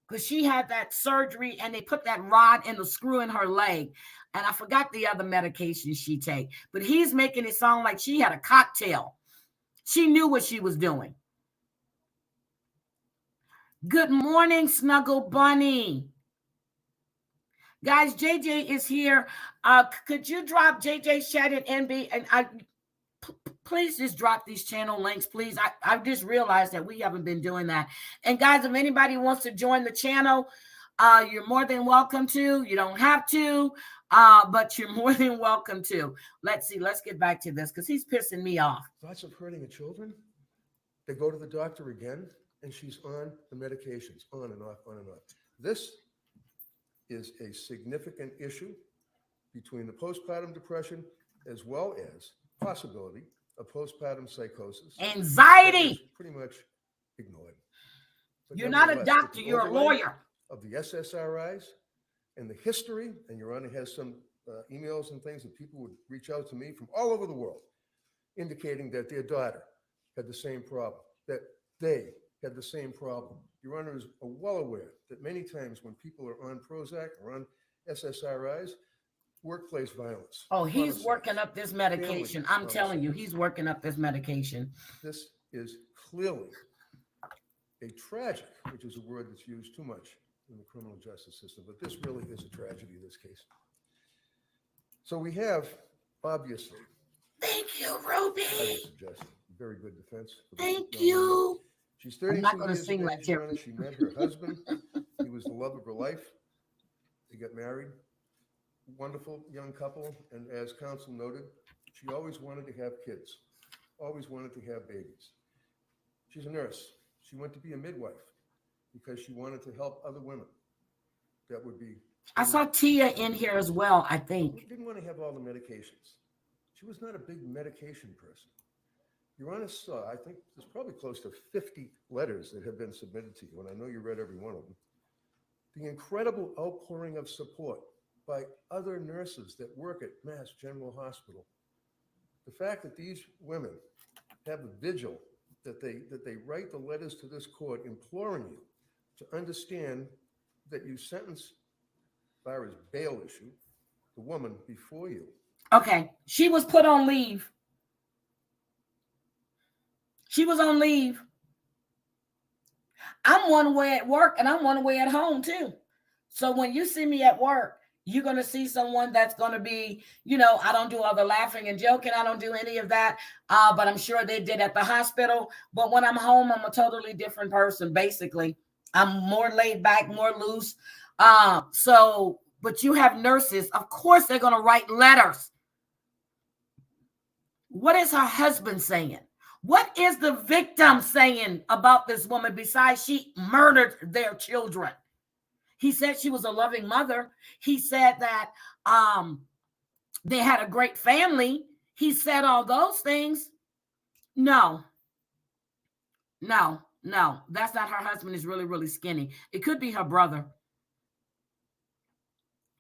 because she had that surgery, and they put that rod and the screw in her leg. And I forgot the other medication she take. But he's making it sound like she had a cocktail. She knew what she was doing. Good morning, Snuggle Bunny. Guys, JJ is here. Could you drop JJ's chat in NB? And please just drop these channel links, please. I just realized that we haven't been doing that. And guys, if anybody wants to join the channel, you're more than welcome to. You don't have to, but you're more than welcome to. Let's see. Let's get back to this because he's pissing me off. Thoughts of hurting the children? They go to the doctor again, and she's on the medications, on and off, on and off. This is a significant issue between the postpartum depression as well as possibility of postpartum psychosis. Anxiety. Pretty much ignored. But You're not a nevertheless, doctor. with the You're a overlay lawyer. of the SSRIs and the history, and Your Honor has some emails and things that people would reach out to me from all over the world, indicating that their daughter had the same problem, that they had the same problem. Your Honor is well aware that many times when people are on Prozac or on SSRIs, workplace violence. Oh, he's homicides, working up this medication. I'm telling you, homicides. he's working up this medication. This is clearly a tragic, which is a word that's used too much in the criminal justice system, but this really is a tragedy, this case. So we have, obviously, Thank you, I Ruby. would suggest, a very good defense. For this Thank young woman. you. She's I'm 32 not gonna years sing of like age, Your Jerry. Honor. She met her husband. He was the love of her life. They got married. Wonderful young couple. And as counsel noted, she always wanted to have kids, always wanted to have babies. She's a nurse. She went to be a midwife because she wanted to help other women. That would be. I saw Tia in here as well, I think. Didn't want to have all the medications. She was not a big medication person. Your Honor saw, I think there's probably close to 50 letters that have been submitted to you, and I know you read every one of them. The incredible outpouring of support by other nurses that work at Mass General Hospital. The fact that these women have a vigil, that they write the letters to this court imploring you to understand that you sentence, as far as bail issue, the woman before you. Okay. She was put on leave. She was on leave. I'm one way at work and I'm one way at home too. So when you see me at work, you're going to see someone that's going to be, I don't do all the laughing and joking. I don't do any of that. But I'm sure they did at the hospital. But when I'm home, I'm a totally different person, basically. I'm more laid back, more loose. But you have nurses. Of course, they're going to write letters. What is her husband saying? What is the victim saying about this woman besides she murdered their children? He said she was a loving mother. He said that they had a great family. He said all those things. No. That's not her husband. Is really, really skinny. It could be her brother.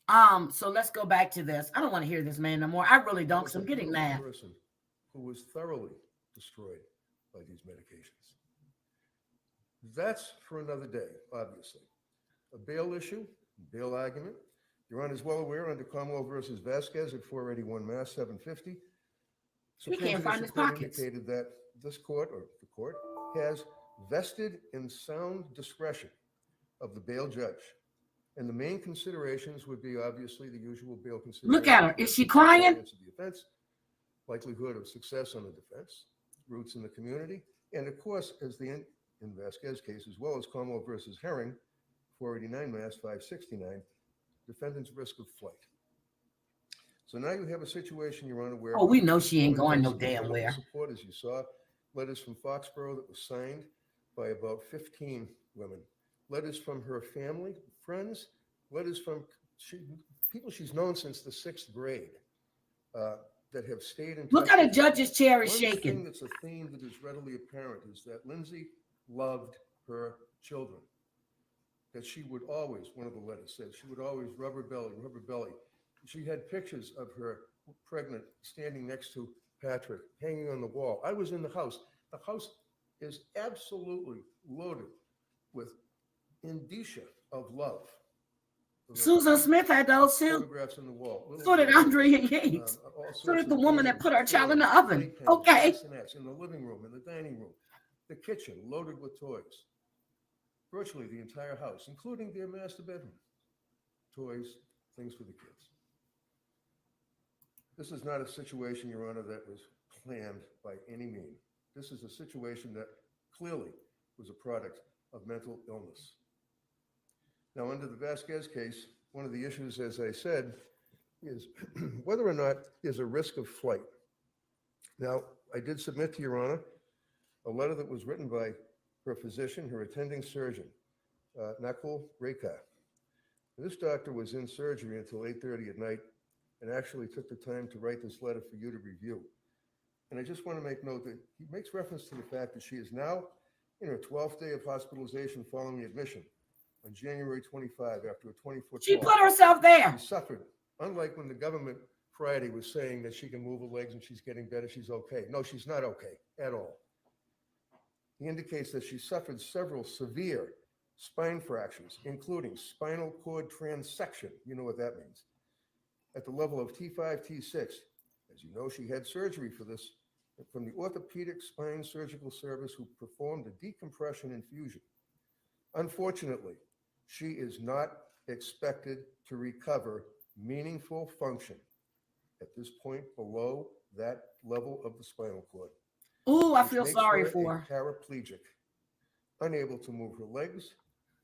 So let's go back to this. I don't want to hear this man no more. I really don't, because I'm getting mad. Person who was thoroughly destroyed by these medications. That's for another day, obviously. A bail issue, bail argument. Your Honor is well aware under Commonwealth versus Vasquez at 481 Mass 750. He can't find his Supreme Court pockets. indicated that this court, or the court, has vested in sound discretion of the bail judge. And the main considerations would be obviously the usual bail considerations. Look at her. Is she crying? The offense, likelihood of success on the defense, roots in the community, and of course, as in Vasquez case, as well as Commonwealth versus Herring, 489 Mass 569, defendant's risk of flight. So now you have a situation, Your Honor, where We know she ain't going no damn where. Support, as you saw, letters from Foxborough that was signed by about 15 women, letters from her family, friends, letters from people she's known since the 6th grade. That have stayed in touch. Look how the judge's chair is One shaking. thing that's a theme that is readily apparent is that Lindsay loved her children. That she would always, one of the letters said, she would always rub her belly. She had pictures of her pregnant, standing next to Patrick, hanging on the wall. I was in the house. The house is absolutely loaded with indicia of love. Susan Smith had those too. Photographs on the wall. So did Andrea Yates. So did the woman that put our child in the oven. Okay. In the living room, in the dining room, the kitchen loaded with toys. Virtually the entire house, including their master bedroom. Toys, things for the kids. This is not a situation, Your Honor, that was planned by any means. This is a situation that clearly was a product of mental illness. Now, under the Vasquez case, one of the issues, as I said, is whether or not there's a risk of flight. Now, I did submit to Your Honor a letter that was written by her physician, her attending surgeon, Nakul Rekha. This doctor was in surgery until 8:30 at night and actually took the time to write this letter for you to review. And I just want to make note that he makes reference to the fact that she is now in her 12th day of hospitalization following admission on January 25 after a 20-foot She fall. put herself there. She suffered, unlike when the government Friday was saying that she can move her legs and she's getting better, she's okay. No, she's not okay at all. He indicates that she suffered several severe spine fractures, including spinal cord transection. You know what that means. At the level of T5, T6. As you know, she had surgery for this from the Orthopedic Spine Surgical Service, who performed a decompression infusion. Unfortunately, she is not expected to recover meaningful function at this point below that level of the spinal cord. Ooh, I which feel makes sorry her for a her. paraplegic, unable to move her legs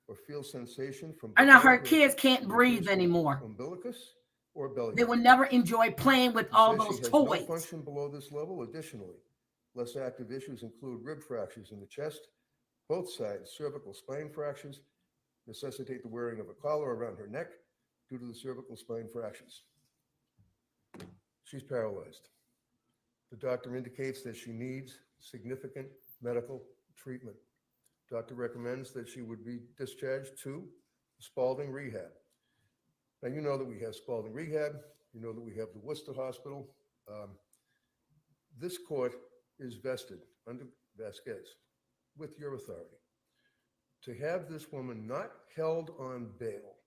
or feel sensation from And now below her kids can't breathe anymore. umbilicus or belly. They would never enjoy playing with He all says those she has toys. no function below this level. Additionally, less active issues include rib fractures in the chest, both sides, cervical spine fractures, necessitate the wearing of a collar around her neck due to the cervical spine fractures. She's paralyzed. The doctor indicates that she needs significant medical treatment. Doctor recommends that she would be discharged to Spalding Rehab. Now, you know that we have Spalding Rehab. You know that we have the Worcester Hospital. This court is vested under Vasquez with your authority to have this woman not held on bail.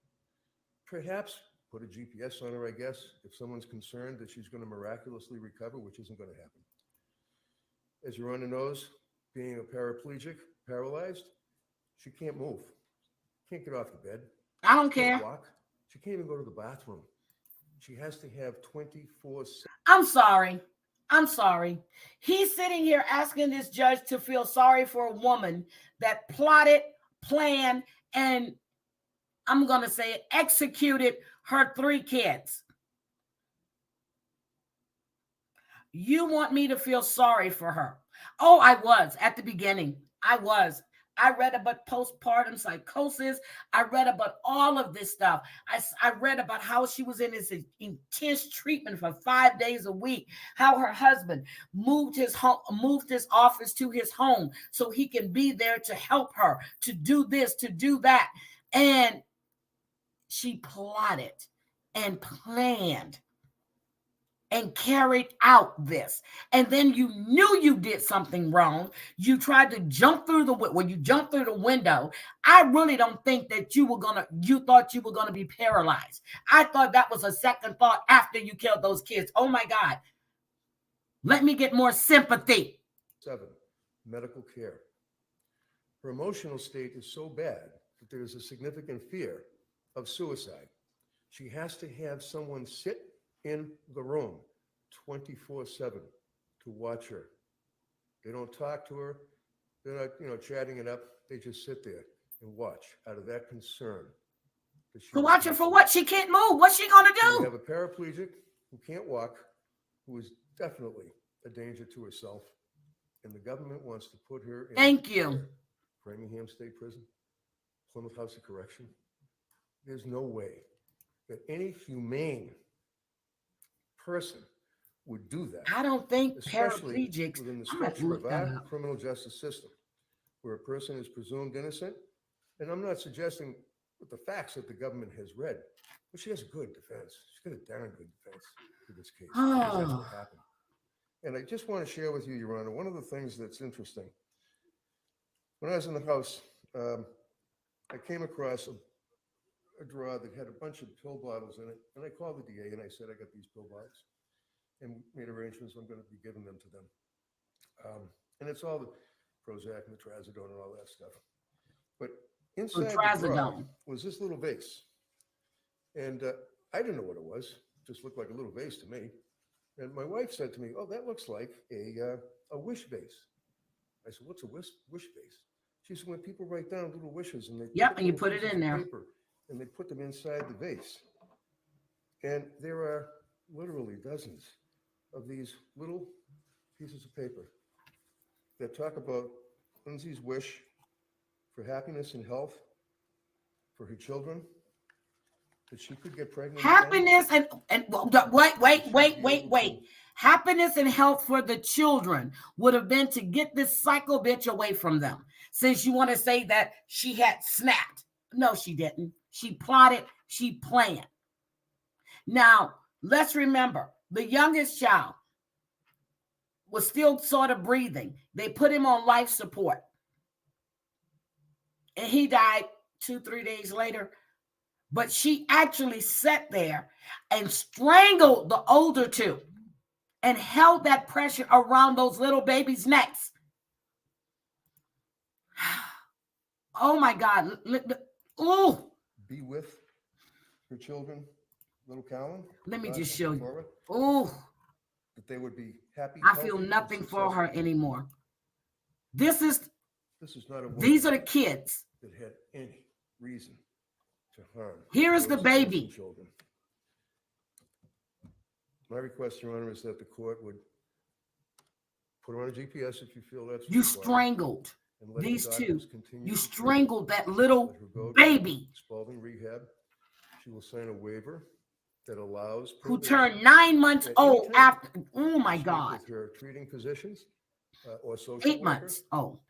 Perhaps put a GPS on her, I guess, if someone's concerned that she's going to miraculously recover, which isn't going to happen. As Your Honor knows, being a paraplegic, paralyzed, she can't move, can't get off the bed. I don't Can't care. walk. She can't even go to the bathroom. She has to have 24/7. I'm sorry. I'm sorry. He's sitting here asking this judge to feel sorry for a woman that plotted, planned, and I'm going to say it, executed her 3 kids. You want me to feel sorry for her? Oh, I was at the beginning. I was. I read about postpartum psychosis. I read about all of this stuff. I read about how she was in this intense treatment for 5 days a week, how her husband moved his office to his home so he can be there to help her, to do this, to do that. And she plotted and planned and carried out this. And then you knew you did something wrong. You tried to jump through the window. I really don't think that you thought you were gonna be paralyzed. I thought that was a second thought after you killed those kids. Oh my God. Let me get more sympathy. 7, medical care. Her emotional state is so bad that there is a significant fear of suicide. She has to have someone sit in the room 24/7 to watch her. They don't talk to her. They're not, chatting it up. They just sit there and watch out of that concern. To watch her for what? She can't move. What's she gonna We do? have a paraplegic who can't walk, who is definitely a danger to herself, and the government wants to put her in Thank you. Framingham State Prison, Plymouth House of Correction. There's no way that any humane person would do that, I don't think especially paraplegics. within the I'm gonna structure look of that our up. criminal justice system, where a person is presumed innocent. And I'm not suggesting with the facts that the government has read, but she has a good defense. She's got a darn good defense for this case, because that's what happened. And I just want to share with you, Your Honor, one of the things that's interesting. When I was in the House, I came across a drawer that had a bunch of pill bottles in it. And I called the DA and I said, I got these pill bottles, and made arrangements. I'm going to be giving them to them. And it's all the Prozac and the Trazodone and all that stuff. But inside the drawer Trazodone. was this little vase. And I didn't know what it was. It just looked like a little vase to me. And my wife said to me, "Oh, that looks like a wish vase." I said, "What's a wish vase?" She said, "When people write down little wishes and they Yep, and you little put it pieces in of there. paper and they put them inside the vase." And there are literally dozens of these little pieces of paper that talk about Lindsay's wish for happiness and health for her children, that she could get pregnant again. Happiness and wait. Happiness and health for the children would have been to get this psycho bitch away from them. Since you want to say that she had snapped. No, she didn't. She plotted, she planned. Now, let's remember, the youngest child was still sort of breathing. They put him on life support. And he died 2-3 days later. But she actually sat there and strangled the older two and held that pressure around those little babies' necks. Oh my God. Oh. Be with her children, little Callan. Let me Dawson, just show you. Cora, Oh. that they would be happy. I healthy, feel and nothing for her successful. anymore. This is not a woman these are the kids. that had any reason to harm. Here is the those baby. innocent children. My request, Your Honor, is that the court would put her on a GPS if you feel that's You required, strangled and let the these two. doctors continue You to strangled that let little her go to baby Spalding Rehab. She will sign a waiver that allows who probation turned 9 months at any old time after. Oh my to speak God. with her treating physicians or social 8 worker. months old.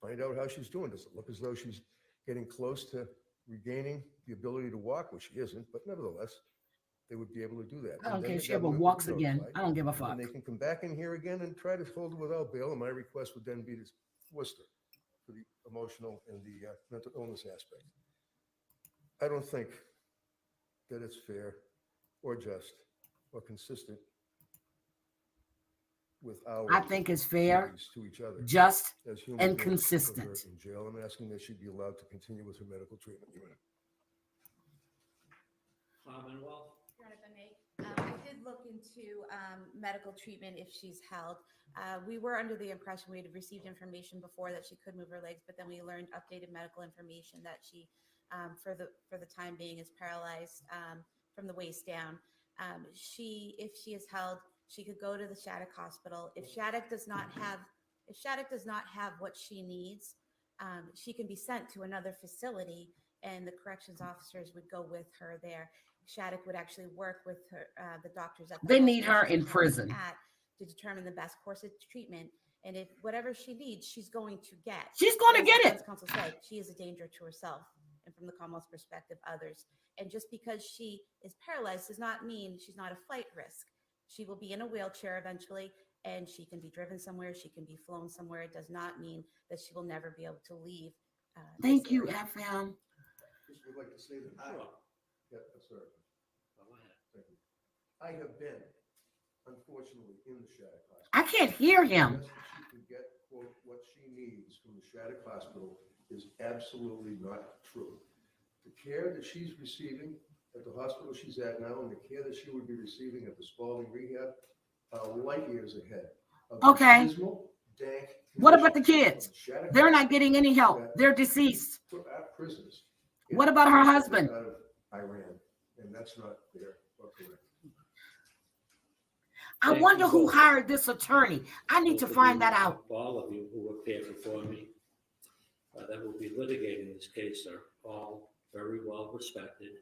Find out how she's doing. Does it look as though she's getting close to regaining the ability to walk, which she isn't, but nevertheless, they would be able to do that. I don't And then care if the she ever government would walks be again. notified, I don't give a and fuck. they can come back in here again and try to hold her without bail. And my request would then be to Worcester for the emotional and the mental illness aspect. I don't think that it's fair or just or consistent with our I think it's fair, duties to each other just, as human and beings to put her consistent. in jail. I'm asking that she be allowed to continue with her medical treatment. Your Honor. Commonwealth? Your Honor, if I may, I did look into medical treatment if she's held. We were under the impression we had received information before that she could move her legs, but then we learned updated medical information that she, for the time being, is paralyzed from the waist down. If she is held, she could go to the Shattuck Hospital. If Shattuck does not have what she needs, she can be sent to another facility, and the corrections officers would go with her there. Shattuck would actually work with her, the doctors at the They need hospital her she's in currently prison. at to determine the best course of treatment. And if whatever she needs, she's going to get. She's going to As get the it. defense counsel said, she is a danger to herself and, from the Commonwealth's perspective, others. And just because she is paralyzed does not mean she's not a flight risk. She will be in a wheelchair eventually, and she can be driven somewhere. She can be flown somewhere. It does not mean that she will never be able to leave. Thank this you, area. FM. Just would like to say that Sure. yeah, sorry. Go ahead. Thank you. I have been, unfortunately, in the Shattuck Hospital. I can't hear him. Yes, she can get, quote, what she needs from the Shattuck Hospital is absolutely not true. The care that she's receiving at the hospital she's at now and the care that she would be receiving at the Spalding Rehab are light years ahead of the Okay. dismal, dank What about the conditions kids? of the Shattuck They're not Hospital getting any help. that They're deceased. put our prisons What about her out husband? of Iran, and that's not fair or correct. I Thank wonder you who both. hired this attorney. I need to Both of find you, that out. All of you who appeared before me that will be litigating this case are all very well respected.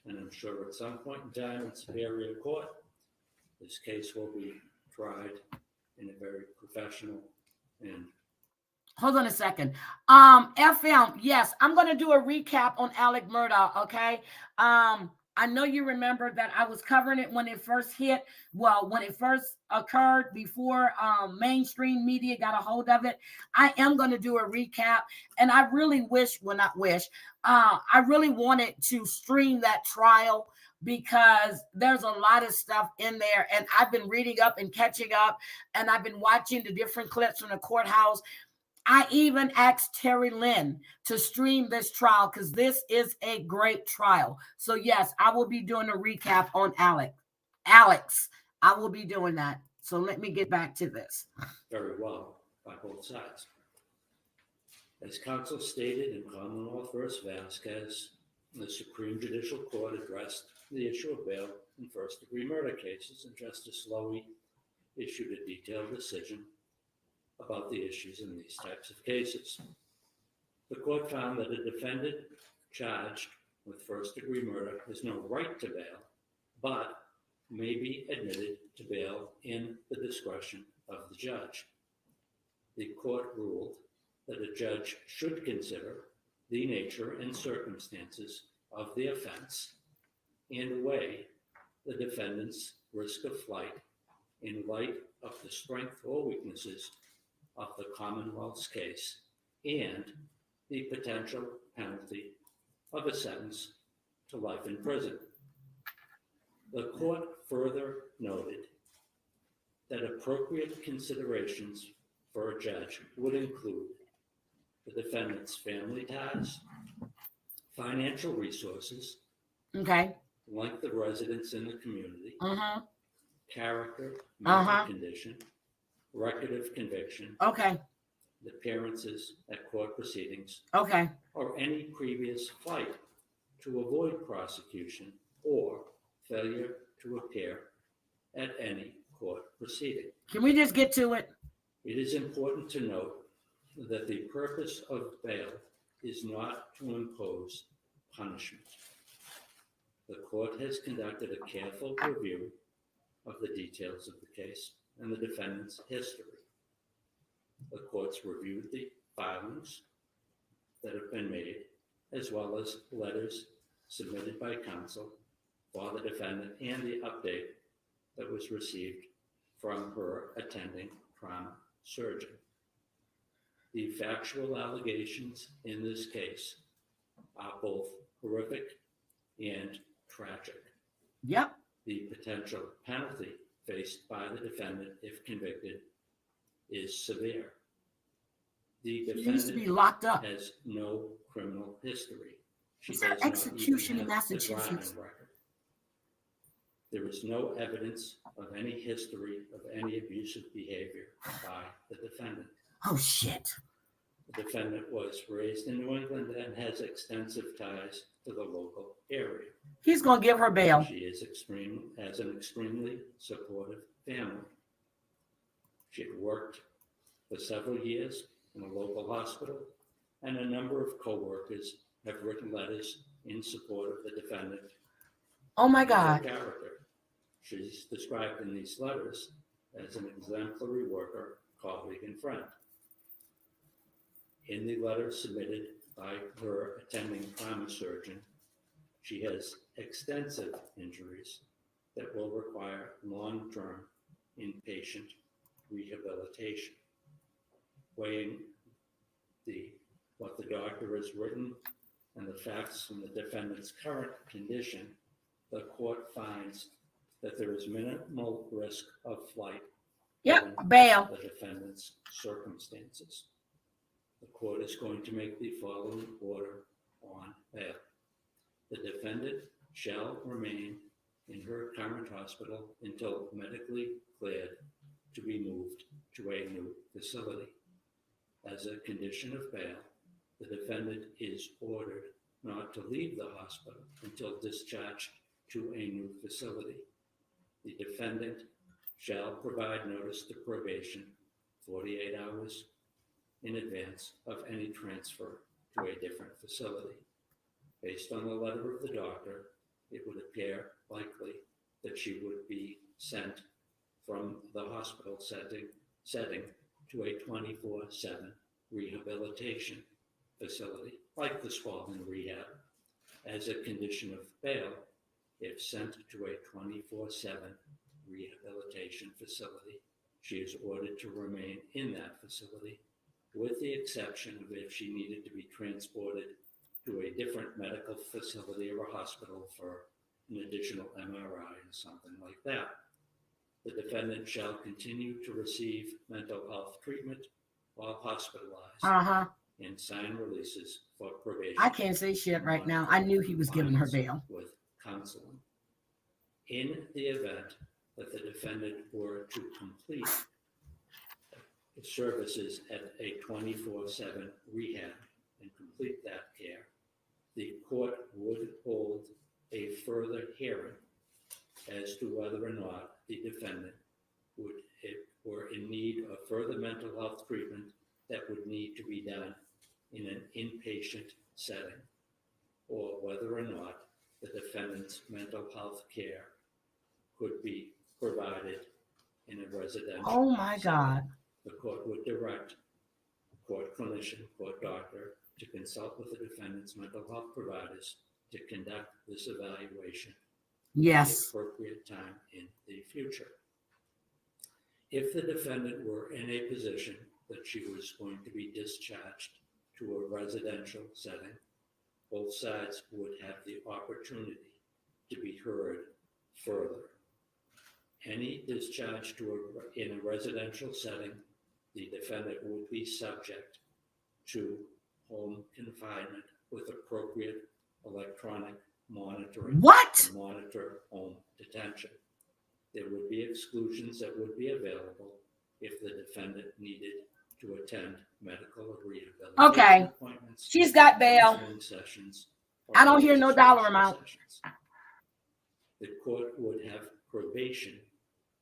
And I'm sure at some point in time in Superior Court, this case will be tried in a very professional and Hold on a second. FM, yes, I'm going to do a recap on Alec Murdaugh, okay? I know you remember that I was covering it when it first hit. Well, when it first occurred before mainstream media got a hold of it. I am going to do a recap, and I really wish, well, not wish, I really wanted to stream that trial because there's a lot of stuff in there, and I've been reading up and catching up, and I've been watching the different clips from the courthouse. I even asked Terry Lynn to stream this trial because this is a great trial. So yes, I will be doing a recap on Alex. I will be doing that. So let me get back to this. Very well by both sides. As counsel stated in Commonwealth v. Vasquez, the Supreme Judicial Court addressed the issue of bail in first-degree murder cases, and Justice Lowy issued a detailed decision about the issues in these types of cases. The court found that a defendant charged with first-degree murder has no right to bail, but may be admitted to bail in the discretion of the judge. The court ruled that a judge should consider the nature and circumstances of the offense and weigh the defendant's risk of flight in light of the strength or weaknesses of the Commonwealth's case and the potential penalty of a sentence to life in prison. The court further noted that appropriate considerations for a judge would include the defendant's family ties, financial resources, Okay. length of residence in the community, Mm-hmm. character, mental condition, record of conviction, Okay. appearances at court proceedings, Okay. or any previous flight to avoid prosecution or failure to appear at any court proceeding. Can we just get to it? It is important to note that the purpose of bail is not to impose punishment. The court has conducted a careful review of the details of the case and the defendant's history. The court's reviewed the filings that have been made, as well as letters submitted by counsel for the defendant and the update that was received from her attending trauma surgeon. The factual allegations in this case are both horrific and tragic. Yep. The potential penalty faced by the defendant, if convicted, is severe. The She used to be defendant locked up. has no criminal history. She Is there does not execution even in have a Massachusetts? driving record. There is no evidence of any history of any abusive behavior by the defendant. Oh shit. The defendant was raised in New England and has extensive ties to the local area. He's gonna give her bail. She is has an extremely supportive family. She had worked for several years in a local hospital, and a number of co-workers have written letters in support of the defendant. Oh my and her God. character. She's described in these letters as an exemplary worker, colleague, and friend. In the letter submitted by her attending trauma surgeon, she has extensive injuries that will require long-term inpatient rehabilitation. Weighing what the doctor has written and the facts from the defendant's current condition, the court finds that there is minimal risk of flight. Yep. given Bail. the defendant's circumstances. The court is going to make the following order on bail. The defendant shall remain in her current hospital until medically cleared to be moved to a new facility. As a condition of bail, the defendant is ordered not to leave the hospital until discharged to a new facility. The defendant shall provide notice to probation 48 hours in advance of any transfer to a different facility. Based on the letter of the doctor, it would appear likely that she would be sent from the hospital setting to a 24/7 rehabilitation facility, like the Spalding Rehab. As a condition of bail, if sent to a 24/7 rehabilitation facility, she is ordered to remain in that facility, with the exception of if she needed to be transported to a different medical facility or a hospital for an additional MRI or something like that. The defendant shall continue to receive mental health treatment while hospitalized Uh-huh. and sign releases for probation. I can't say shit right now. I knew he was giving her bail. With counseling. In the event that the defendant were to complete services at a 24/7 rehab and complete that care, the court would hold a further hearing as to whether or not the defendant were in need of further mental health treatment that would need to be done in an inpatient setting, or whether or not the defendant's mental health care could be provided in a residential Oh my setting. God. The court would direct court clinician, court doctor to consult with the defendant's mental health providers to conduct this evaluation at Yes. the appropriate time in the future. If the defendant were in a position that she was going to be discharged to a residential setting, both sides would have the opportunity to be heard further. Any discharge in a residential setting, the defendant would be subject to home confinement with appropriate electronic monitoring What? to monitor home detention. There would be exclusions that would be available if the defendant needed to attend medical or rehabilitation Okay. appointments. She's got bail. counseling sessions, or I don't hear no dollar registration amount. sessions. The court would have probation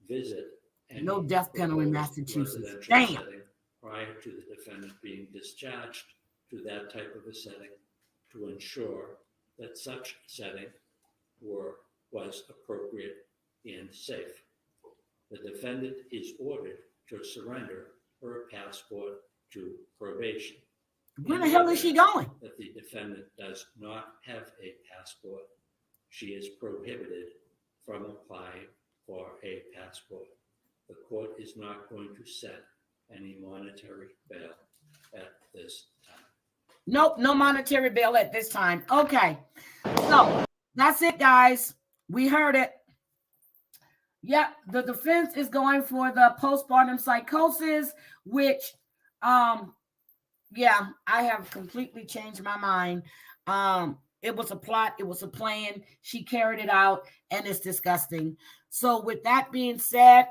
visit any No death penalty in proposed Massachusetts. residential Damn. setting prior to the defendant being discharged to that type of a setting to ensure that such setting was appropriate and safe. The defendant is ordered to surrender her passport to probation. Where the hell is she going? That the defendant does not have a passport, she is prohibited from applying for a passport. The court is not going to set any monetary bail at this time. Nope, no monetary bail at this time. Okay. So that's it, guys. We heard it. Yep, the defense is going for the postpartum psychosis, which yeah, I have completely changed my mind. It was a plot, it was a plan. She carried it out, and it's disgusting. So with that being said,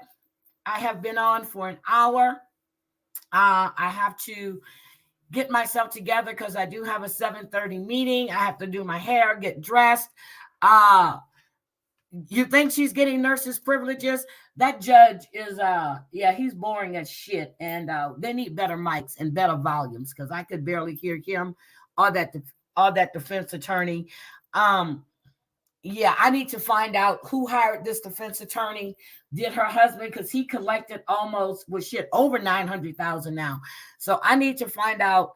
I have been on for an hour. I have to get myself together because I do have a 7:30 meeting. I have to do my hair, get dressed. You think she's getting nurses privileges? That judge is yeah, he's boring as shit. And they need better mics and better volumes because I could barely hear him or that defense attorney. Yeah, I need to find out who hired this defense attorney. Did her husband, because he collected almost over $900,000 now. So I need to find out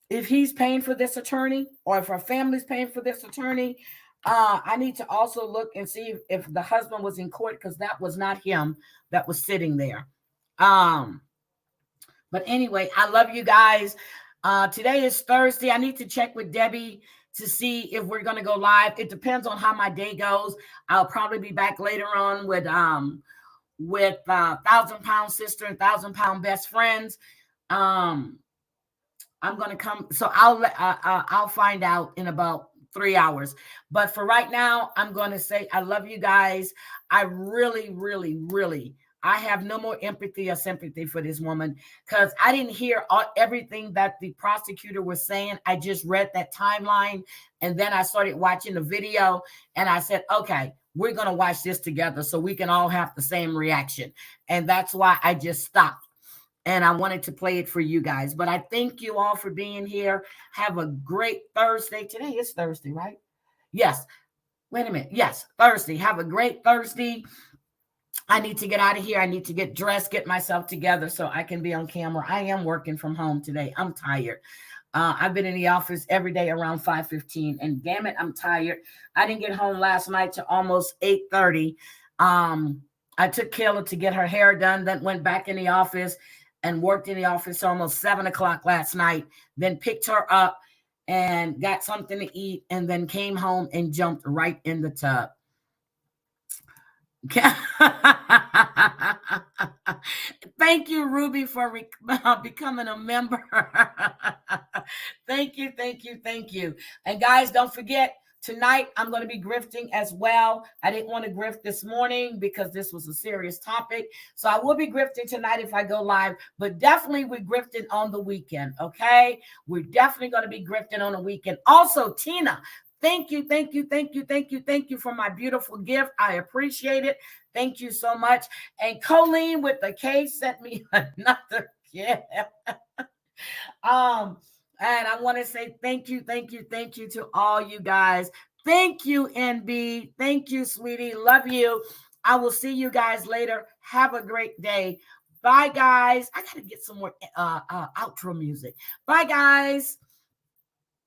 if he's paying for this attorney or if her family's paying for this attorney. I need to also look and see if the husband was in court, because that was not him that was sitting there. But anyway, I love you guys. Today is Thursday. I need to check with Debbie to see if we're going to go live. It depends on how my day goes. I'll probably be back later on with 1,000 Pound Sister and 1,000 Pound Best Friends. I'm going to come. So I'll find out in about 3 hours. But for right now, I'm going to say I love you guys. I really, really, really, I have no more empathy or sympathy for this woman because I didn't hear everything that the prosecutor was saying. I just read that timeline, and then I started watching the video, and I said, okay, we're going to watch this together so we can all have the same reaction. And that's why I just stopped. And I wanted to play it for you guys. But I thank you all for being here. Have a great Thursday. Today is Thursday, right? Yes. Wait a minute. Yes, Thursday. Have a great Thursday. I need to get out of here. I need to get dressed, get myself together so I can be on camera. I am working from home today. I'm tired. I've been in the office every day around 5:15. And damn it, I'm tired. I didn't get home last night to almost 8:30. I took Kayla to get her hair done, then went back in the office and worked in the office almost 7 o'clock last night, then picked her up and got something to eat, and then came home and jumped right in the tub. Thank you, Ruby, for becoming a member. Thank you. And guys, don't forget Tonight, I'm going to be grifting as well. I didn't want to grift this morning because this was a serious topic. So I will be grifting tonight if I go live, but definitely we're grifting on the weekend, okay? We're definitely going to be grifting on the weekend. Also, Tina, thank you for my beautiful gift. I appreciate it. Thank you so much. And Colleen with the K sent me another gift. And I want to say thank you to all you guys. Thank you, NB. Thank you, sweetie. Love you. I will see you guys later. Have a great day. Bye, guys. I got to get some more outro music. Bye, guys.